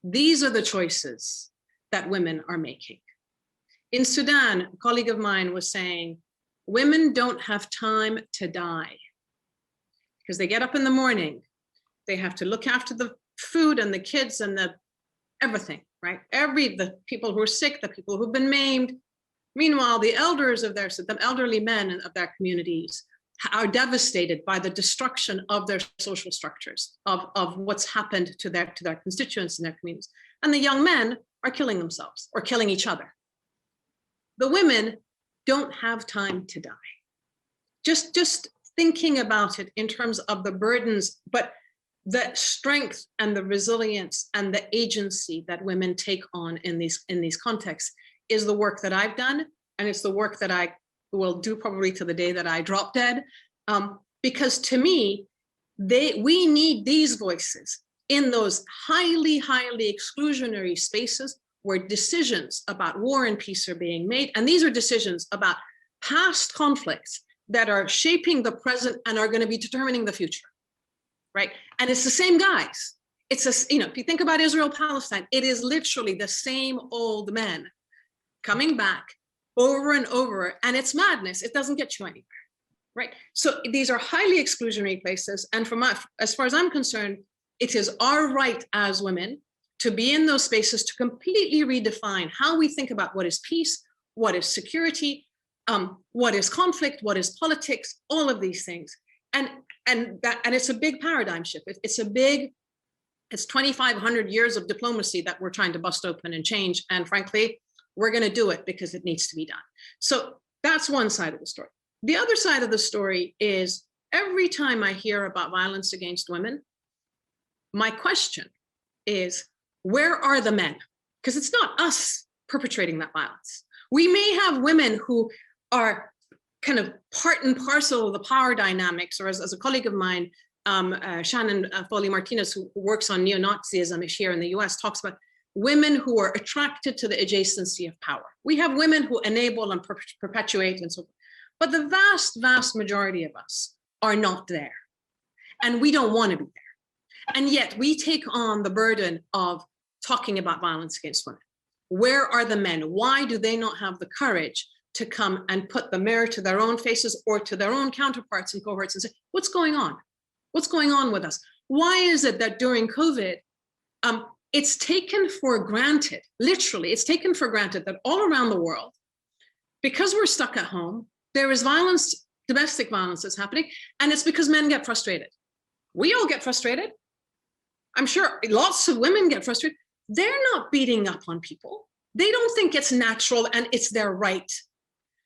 These are the choices that women are making. In Sudan, a colleague of mine was saying, women don't have time to die. because they get up in the morning, they have to look after the food and the kids and the everything, right? The people who are sick, the people who've been maimed. Meanwhile, the elderly men of their communities are devastated by the destruction of their social structures, of what's happened to their constituents in their communities. And the young men are killing themselves or killing each other. The women don't have time to die. Just thinking about it in terms of the burdens, but the strength and the resilience and the agency that women take on in these contexts is the work that I've done, and it's the work that I will do probably to the day that I drop dead, because to me, we need these voices in those highly exclusionary spaces where decisions about war and peace are being made, and these are decisions about past conflicts that are shaping the present and are going to be determining the future, right? And it's the same guys. It's if you think about Israel-Palestine, it is literally the same old men coming back over and over, and it's madness. It doesn't get you anywhere, right? So these are highly exclusionary places, and as far as I'm concerned, it is our right as women to be in those spaces to completely redefine how we think about what is peace, what is security, what is conflict, what is politics, all of these things. And it's a big paradigm shift. It's 2,500 years of diplomacy that we're trying to bust open and change. And frankly, we're going to do it because it needs to be done. So that's one side of the story. The other side of the story is every time I hear about violence against women, my question is, where are the men? Because it's not us perpetrating that violence. We may have women who are kind of part and parcel of the power dynamics, or as a colleague of mine, Shannon Foley-Martinez, who works on neo-Nazism here in the US, talks about women who are attracted to the adjacency of power. We have women who enable and perpetuate and so forth. But the vast majority of us are not there. And we don't want to be there. And yet we take on the burden of talking about violence against women. Where are the men? Why do they not have the courage to come and put the mirror to their own faces or to their own counterparts and cohorts and say, what's going on? What's going on with us? Why is it that during COVID, it's taken for granted, literally, it's taken for granted that all around the world, because we're stuck at home, there is violence, domestic violence that's happening, and it's because men get frustrated. We all get frustrated. I'm sure lots of women get frustrated. They're not beating up on people. They don't think it's natural and it's their right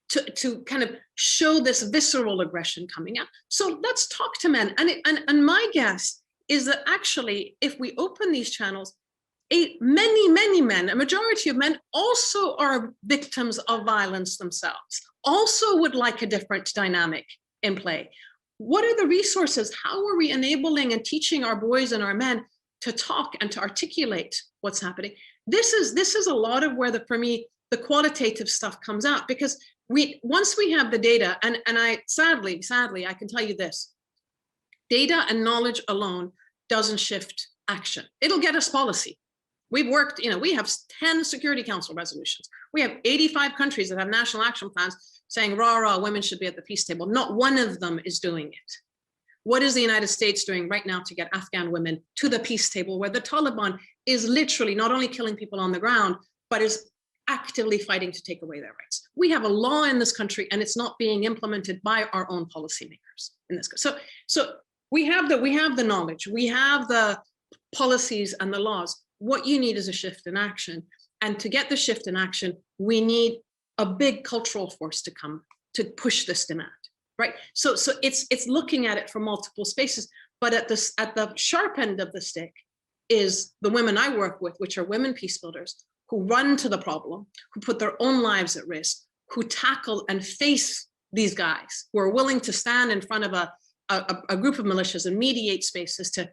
to kind of show this visceral aggression coming out. So let's talk to men. And my guess is that actually, if we open these channels, many men, a majority of men also are victims of violence themselves, also would like a different dynamic in play. What are the resources? How are we enabling and teaching our boys and our men to talk and to articulate what's happening? This is a lot of where for me, the qualitative stuff comes out, because once we have the data, and I sadly, I can tell you this, data and knowledge alone doesn't shift action. It'll get us policy. We've worked, we have 10 Security Council resolutions. We have 85 countries that have national action plans saying, rah, women should be at the peace table. Not one of them is doing it. What is the United States doing right now to get Afghan women to the peace table, where the Taliban is literally not only killing people on the ground, but is actively fighting to take away their rights? We have a law in this country, and it's not being implemented by our own policymakers in this. So we have the knowledge, we have the policies and the laws. What you need is a shift in action. And to get the shift in action, we need a big cultural force to come to push this demand, right? So it's looking at it from multiple spaces, but at the sharp end of the stick is the women I work with, which are women peace builders, who run to the problem, who put their own lives at risk, who tackle and face these guys, who are willing to stand in front of a group of militias and mediate spaces to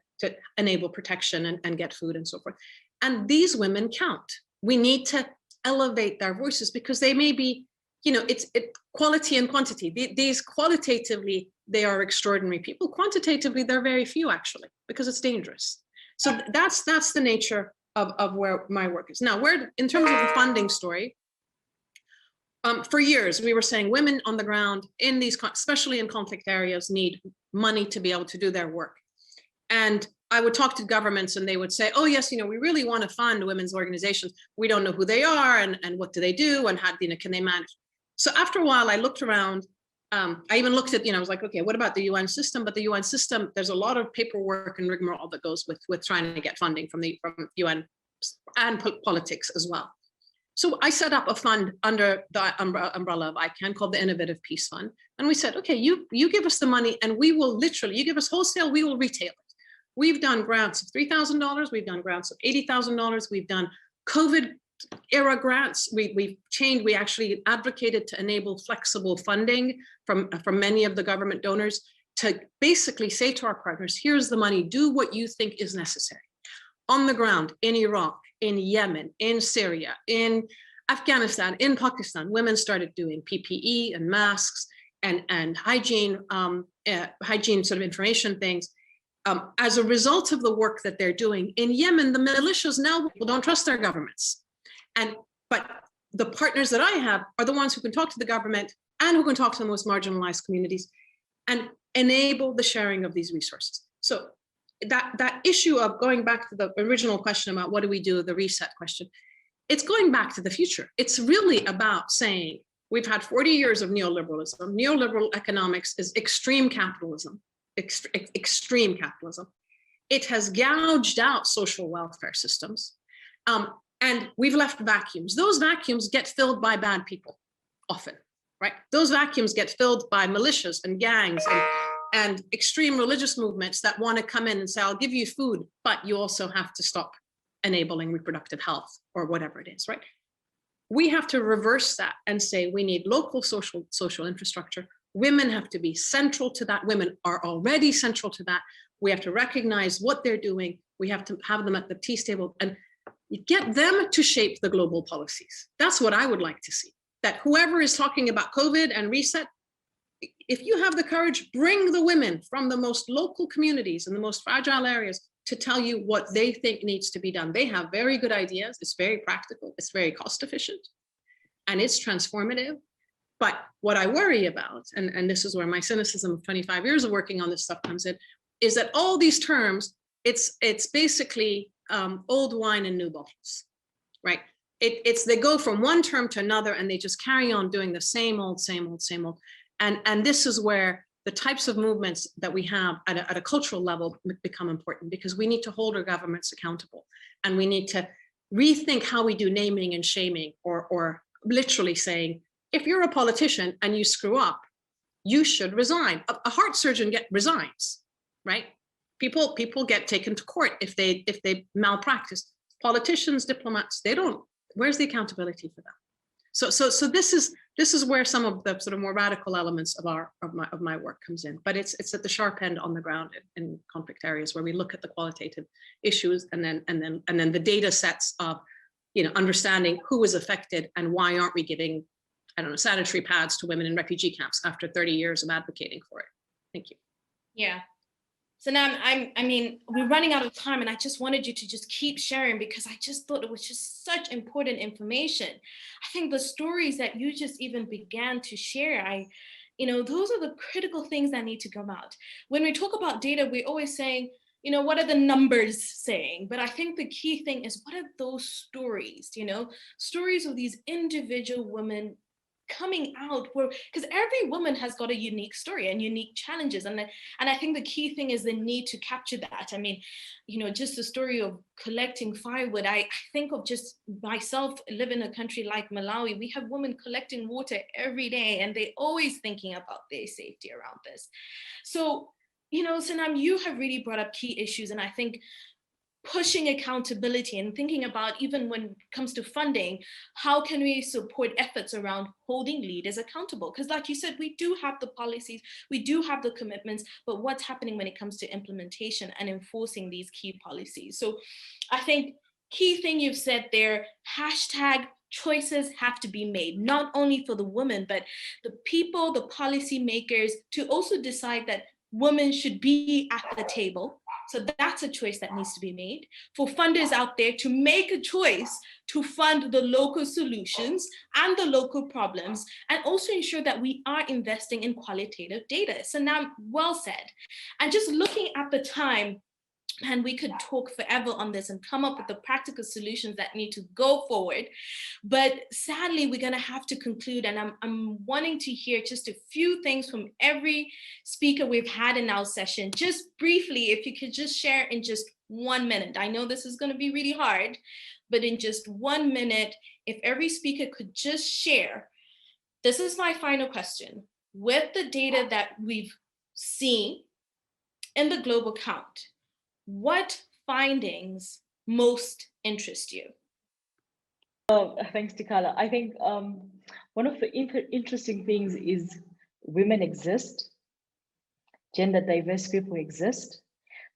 enable protection and get food and so forth. And these women count. We need to elevate their voices, because they may be, it's quality and quantity. These qualitatively, they are extraordinary people. Quantitatively, they're very few, actually, because it's dangerous. So that's the nature of where my work is. Now, in terms of the funding story, For years, we were saying women on the ground in these, especially in conflict areas, need money to be able to do their work. And I would talk to governments and they would say, oh yes, we really want to fund women's organizations. We don't know who they are and what do they do and how, can they manage? So after a while, I looked around. I even looked at, I was like, okay, what about the UN system? But the UN system, there's a lot of paperwork and rigmarole that goes with trying to get funding from UN and politics as well. So I set up a fund under the umbrella of ICANN called the Innovative Peace Fund. And we said, okay, you give us the money and we will literally, you give us wholesale, we will retail it. We've done grants of $3,000. We've done grants of $80,000. We've done COVID era grants. We actually advocated to enable flexible funding from many of the government donors to basically say to our partners, here's the money, do what you think is necessary. On the ground, in Iraq, in Yemen, in Syria, in Afghanistan, in Pakistan, women started doing PPE and masks and hygiene sort of information things. As a result of the work that they're doing in Yemen, the militias now don't trust their governments. But the partners that I have are the ones who can talk to the government and who can talk to the most marginalized communities and enable the sharing of these resources. So that issue of going back to the original question about what do we do, the reset question, it's going back to the future. It's really about saying, we've had 40 years of neoliberalism. Neoliberal economics is extreme capitalism. Extreme capitalism. It has gouged out social welfare systems, and we've left vacuums. Those vacuums get filled by bad people, often, right? Those vacuums get filled by militias and gangs and extreme religious movements that want to come in and say, I'll give you food, but you also have to stop enabling reproductive health or whatever it is, right? We have to reverse that and say we need local social infrastructure. Women have to be central to that. Women are already central to that. We have to recognize what they're doing. We have to have them at the tea table and get them to shape the global policies. That's what I would like to see. That whoever is talking about COVID and reset, if you have the courage, bring the women from the most local communities and the most fragile areas to tell you what they think needs to be done. They have very good ideas. It's very practical. It's very cost efficient and it's transformative. But what I worry about, and this is where my cynicism of 25 years of working on this stuff comes in, is that all these terms, it's basically old wine in new bottles, right? They go from one term to another and they just carry on doing the same old. And this is where the types of movements that we have at a cultural level become important, because we need to hold our governments accountable and we need to rethink how we do naming and shaming, or literally saying, if you're a politician and you screw up, you should resign. A heart surgeon resigns, right? People get taken to court if they malpractice. Politicians, diplomats, they don't. Where's the accountability for them? So this is where some of the sort of more radical elements of my work comes in. But it's at the sharp end on the ground in conflict areas where we look at the qualitative issues and then the data sets of understanding who is affected and why aren't we giving, I don't know, sanitary pads to women in refugee camps after 30 years of advocating for it. Thank you. Yeah. So now I mean, we're running out of time and I just wanted you to just keep sharing because I just thought it was just such important information. I think the stories that you just even began to share, those are the critical things that need to come out. When we talk about data, we're always saying, what are the numbers saying? But I think the key thing is, what are those stories, stories of these individual women coming out, because every woman has got a unique story and unique challenges, and I think the key thing is the need to capture that. I mean, just the story of collecting firewood. I think of just myself, live in a country like Malawi. We have women collecting water every day, and they're always thinking about their safety around this. So, Sanam, you have really brought up key issues, and I think pushing accountability and thinking about, even when it comes to funding, how can we support efforts around holding leaders accountable? Because like you said, we do have the policies, we do have the commitments, but what's happening when it comes to implementation and enforcing these key policies? So I think key thing you've said there, hashtag choices have to be made, not only for the women, but the people, the policy makers, to also decide that women should be at the table, So that's a choice that needs to be made for funders out there to make a choice to fund the local solutions and the local problems, and also ensure that we are investing in qualitative data. So now, well said. And just looking at the time, and we could talk forever on this and come up with the practical solutions that need to go forward. But sadly, we're going to have to conclude. And I'm wanting to hear just a few things from every speaker we've had in our session. Just briefly, if you could just share in just 1 minute. I know this is going to be really hard, but in just 1 minute, if every speaker could just share, this is my final question. With the data that we've seen in the global count, what findings most interest you? Thanks, Tikala. I think one of the interesting things is women exist, gender diverse people exist.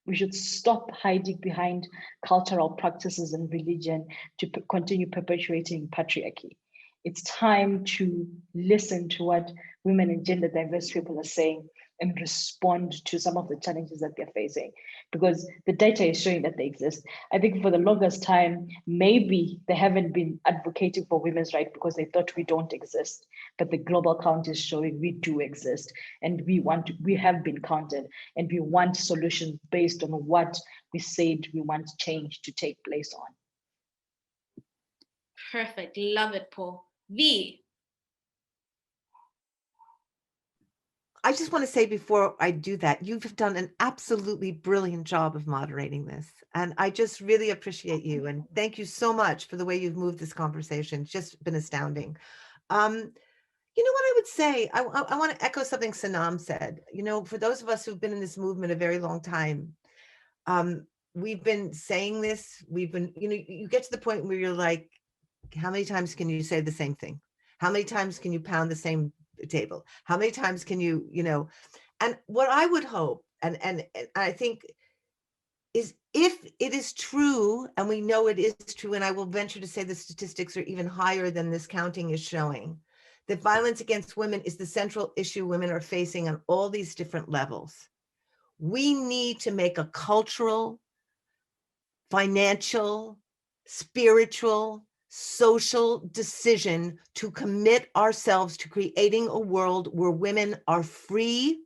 We should stop hiding behind cultural practices and religion to continue perpetuating patriarchy. It's time to listen to what women and gender diverse people are saying and respond to some of the challenges that they're facing, because the data is showing that they exist. I think for the longest time, maybe they haven't been advocating for women's rights because they thought we don't exist, but the global count is showing we do exist, and we have been counted, and we want solutions based on what we said we want change to take place on. Perfect, love it, Paul. V. I just want to say before I do that, you've done an absolutely brilliant job of moderating this. And I just really appreciate you. And thank you so much for the way you've moved this conversation. It's just been astounding. You know what I would say? I want to echo something Sanam said. You know, for those of us who've been in this movement a very long time, we've been saying this. We've been, you know, you get to the point where you're like, how many times can you say the same thing? How many times can you pound the same table? How many times can you, you know? And what I would hope, and I think, is if it is true, and we know it is true, and I will venture to say the statistics are even higher than this counting is showing, that violence against women is the central issue women are facing on all these different levels. We need to make a cultural, financial, spiritual, social decision to commit ourselves to creating a world where women are free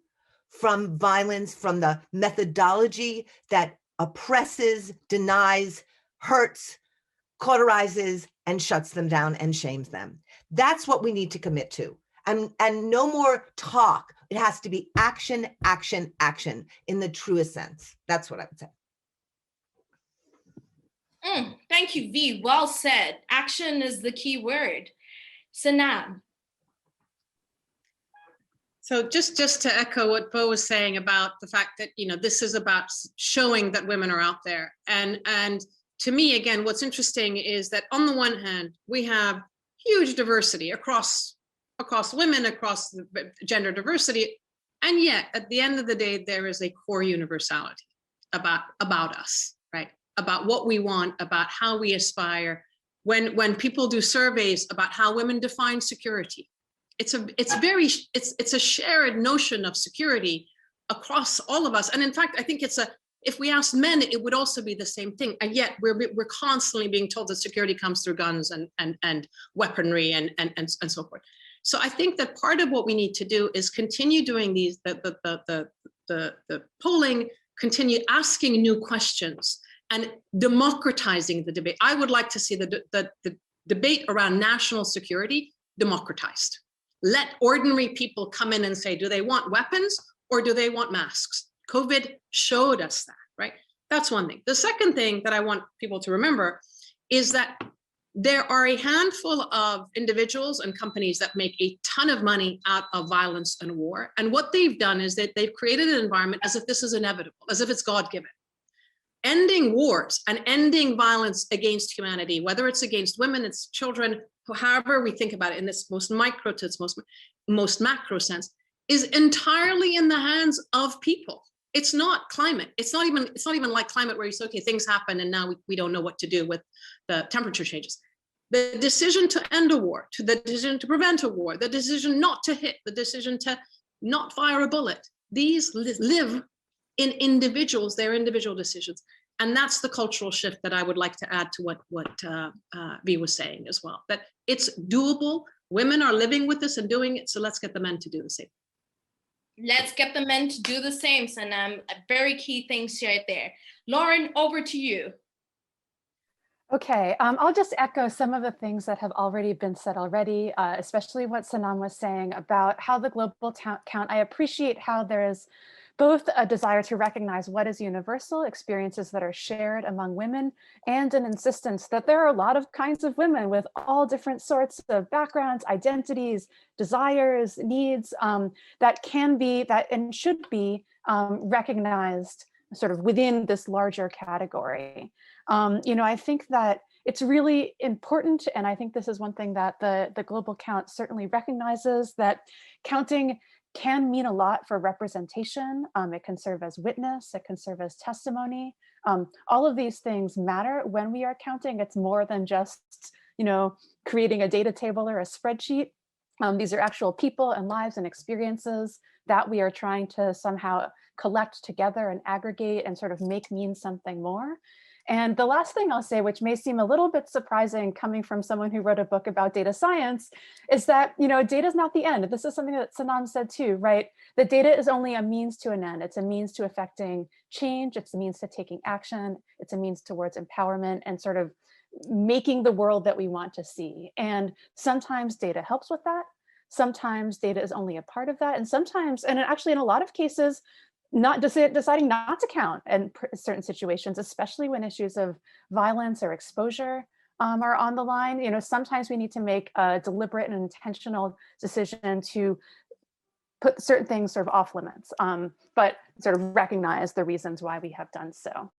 from violence, from the methodology that oppresses, denies, hurts, cauterizes, and shuts them down and shames them. That's what we need to commit to. And no more talk. It has to be action, action, action in the truest sense. That's what I would say. Thank you, V. Well said. Action is the key word. Sanam. So just to echo what Bo was saying about the fact that, you know, this is about showing that women are out there. And to me, again, what's interesting is that on the one hand, we have huge diversity across women, across the gender diversity. And yet at the end of the day, there is a core universality about us, right? About what we want, about how we aspire. When people do surveys about how women define security, it's a shared notion of security across all of us. And in fact, I think if we asked men, it would also be the same thing. And yet we're constantly being told that security comes through guns and weaponry and so forth. So I think that part of what we need to do is continue doing the polling, continue asking new questions, and democratizing the debate. I would like to see the debate around national security democratized. Let ordinary people come in and say, do they want weapons or do they want masks? COVID showed us that, right? That's one thing. The second thing that I want people to remember is that there are a handful of individuals and companies that make a ton of money out of violence and war. And what they've done is that they've created an environment as if this is inevitable, as if it's God-given. Ending wars and ending violence against humanity, whether it's against women, it's children, however we think about it in this most micro to its most macro sense, is entirely in the hands of people. It's not climate. It's not even like climate where you say, okay, things happen and now we don't know what to do with the temperature changes. The decision to end a war, to the decision to prevent a war, the decision not to hit, the decision to not fire a bullet, these live in individuals, their individual decisions. And that's the cultural shift that I would like to add to what V was saying as well, that it's doable. Women are living with this and doing it, so let's get the men to do the same. Let's get the men to do the same, Sanam. Very key things right there. Lauren, over to you. Okay, I'll just echo some of the things that have already been said already, especially what Sanam was saying about how the global count. I appreciate how there is both a desire to recognize what is universal, experiences that are shared among women, and an insistence that there are a lot of kinds of women with all different sorts of backgrounds, identities, desires, needs that can be, that and should be recognized sort of within this larger category. I think that it's really important, and I think this is one thing that the global count certainly recognizes, that counting can mean a lot for representation. It can serve as witness, it can serve as testimony. All of these things matter when we are counting. It's more than just, creating a data table or a spreadsheet. These are actual people and lives and experiences that we are trying to somehow collect together and aggregate and sort of make mean something more. And the last thing I'll say, which may seem a little bit surprising coming from someone who wrote a book about data science, is that, data is not the end. This is something that Sanam said too, right? That data is only a means to an end. It's a means to effecting change. It's a means to taking action. It's a means towards empowerment and sort of making the world that we want to see. And sometimes data helps with that. Sometimes data is only a part of that. And sometimes, and actually in a lot of cases, not deciding not to count in certain situations, especially when issues of violence or exposure are on the line. Sometimes we need to make a deliberate and intentional decision to put certain things sort of off limits, but sort of recognize the reasons why we have done so.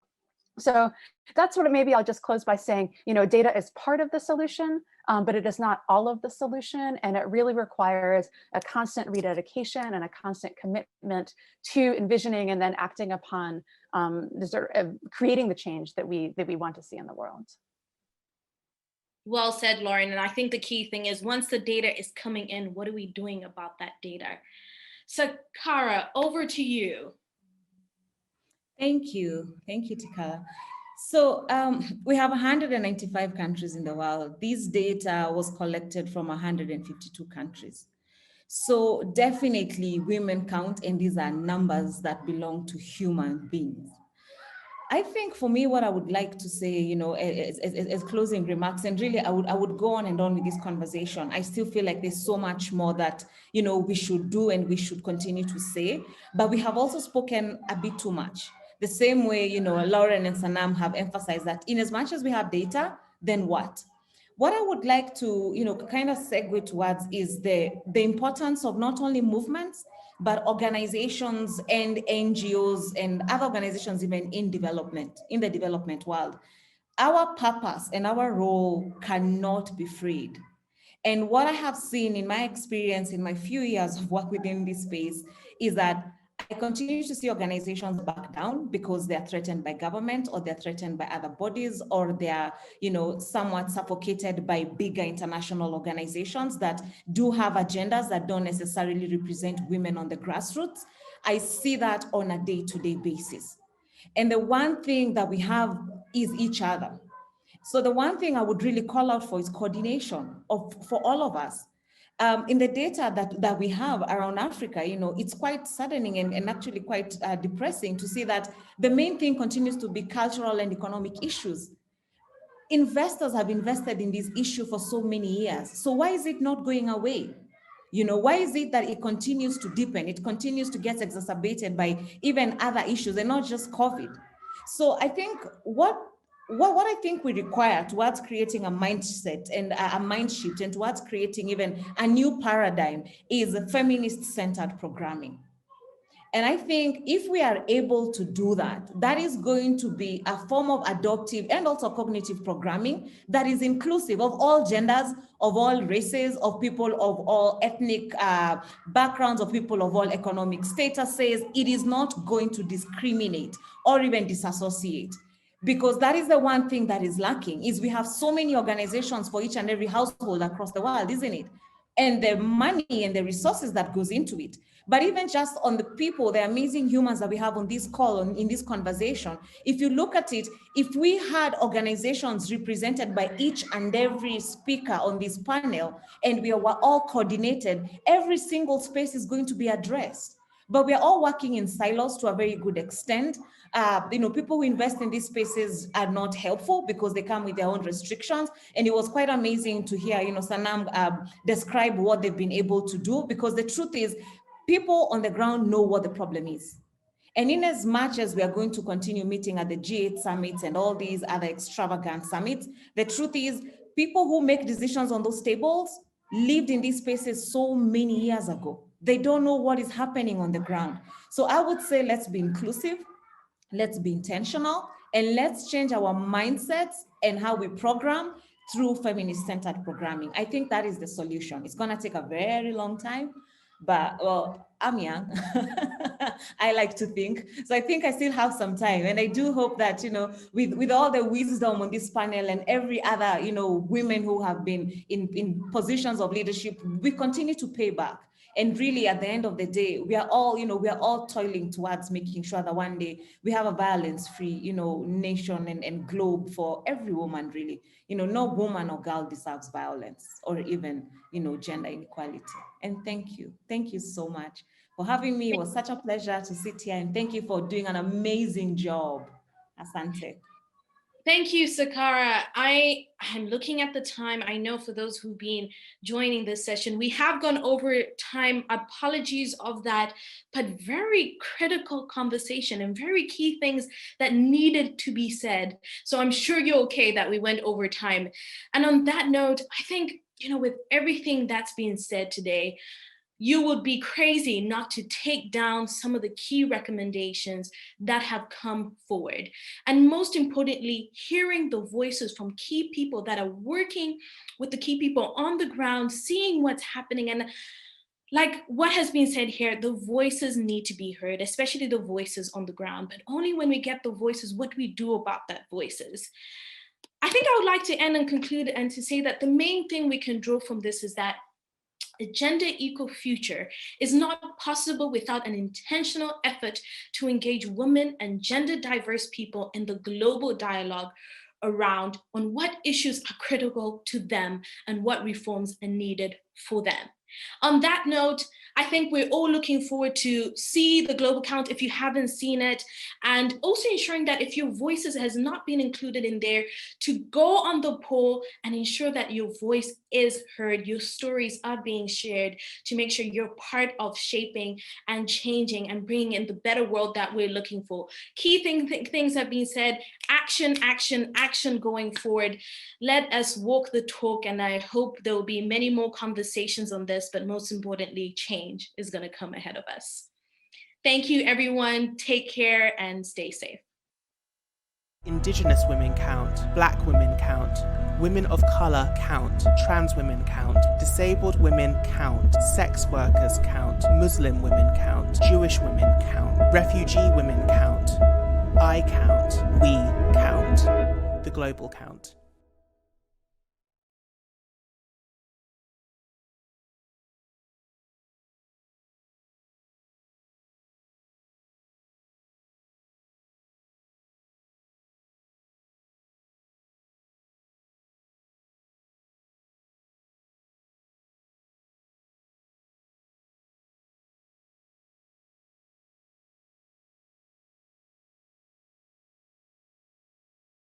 So that's what maybe I'll just close by saying, data is part of the solution, but it is not all of the solution. And it really requires a constant rededication and a constant commitment to envisioning and then acting upon creating the change that we want to see in the world. Well said, Lauren. And I think the key thing is once the data is coming in, what are we doing about that data? So Kara, over to you. Thank you, Tikala. So we have 195 countries in the world. This data was collected from 152 countries. So definitely women count, and these are numbers that belong to human beings. I think for me, what I would like to say, as closing remarks, and really I would go on and on with this conversation. I still feel like there's so much more that, we should do and we should continue to say, but we have also spoken a bit too much. The same way, Lauren and Sanam have emphasized that in as much as we have data, then what? What I would like to, kind of segue towards is the importance of not only movements, but organizations and NGOs and other organizations even in the development world. Our purpose and our role cannot be freed. And what I have seen in my experience in my few years of work within this space is that I continue to see organizations back down because they're threatened by government, or they're threatened by other bodies, or they're, somewhat suffocated by bigger international organizations that do have agendas that don't necessarily represent women on the grassroots. I see that on a day-to-day basis. And the one thing that we have is each other. So the one thing I would really call out for is coordination for all of us. In the data that we have around Africa, it's quite saddening and actually quite depressing to see that the main thing continues to be cultural and economic issues. Investors have invested in this issue for so many years. So why is it not going away? Why is it that it continues to deepen? It continues to get exacerbated by even other issues and not just COVID. So I think what I think we require towards creating a mindset and a mind shift and towards creating even a new paradigm is feminist-centered programming. And I think if we are able to do that, that is going to be a form of adoptive and also cognitive programming that is inclusive of all genders, of all races, of people of all ethnic backgrounds, of people of all economic statuses. It is not going to discriminate or even disassociate. Because that is the one thing that is lacking, is we have so many organizations for each and every household across the world, isn't it? and the money and the resources that goes into it. But even just on the people, the amazing humans that we have on this call, in this conversation, if you look at it, if we had organizations represented by each and every speaker on this panel, and we were all coordinated, every single space is going to be addressed. But we are all working in silos to a very good extent. People who invest in these spaces are not helpful because they come with their own restrictions. And it was quite amazing to hear, Sanam describe what they've been able to do, because the truth is, people on the ground know what the problem is. And in as much as we are going to continue meeting at the G8 summits and all these other extravagant summits, the truth is, people who make decisions on those tables lived in these spaces so many years ago. They don't know what is happening on the ground. So I would say, let's be inclusive, let's be intentional, and let's change our mindsets and how we program through feminist-centered programming. I think that is the solution. It's gonna take a very long time, but well, I'm young. I like to think. So I think I still have some time. And I do hope that, with all the wisdom on this panel and every other, women who have been in positions of leadership, we continue to pay back. And really, at the end of the day, we are all toiling towards making sure that one day we have a violence-free, nation and globe for every woman, really. No woman or girl deserves violence or even, gender inequality. And thank you. Thank you so much for having me. It was such a pleasure to sit here, and thank you for doing an amazing job. Asante. Thank you, Sakara. I am looking at the time. I know for those who've been joining this session, we have gone over time. Apologies of that, but very critical conversation and very key things that needed to be said. So I'm sure you're okay that we went over time. And on that note, I think, with everything that's being said today, you would be crazy not to take down some of the key recommendations that have come forward. And most importantly, hearing the voices from key people that are working with the key people on the ground, seeing what's happening. And like what has been said here, the voices need to be heard, especially the voices on the ground. But only when we get the voices, what do we do about that voices? I think I would like to end and conclude and to say that the main thing we can draw from this is that a gender equal future is not possible without an intentional effort to engage women and gender diverse people in the global dialogue around on what issues are critical to them and what reforms are needed for them. On that note, I think we're all looking forward to see the global count if you haven't seen it, and also ensuring that if your voices has not been included in there, to go on the poll and ensure that your voice is heard, your stories are being shared, to make sure you're part of shaping and changing and bringing in the better world that we're looking for. Key things have been said: action, action, action going forward. Let us walk the talk, and I hope there will be many more conversations on this, but most importantly, change is going to come ahead of us. Thank you, everyone. Take care and stay safe. Indigenous women count, Black women count, women of colour count, trans women count, disabled women count, sex workers count, Muslim women count, Jewish women count, refugee women count, I count, we count, the global count.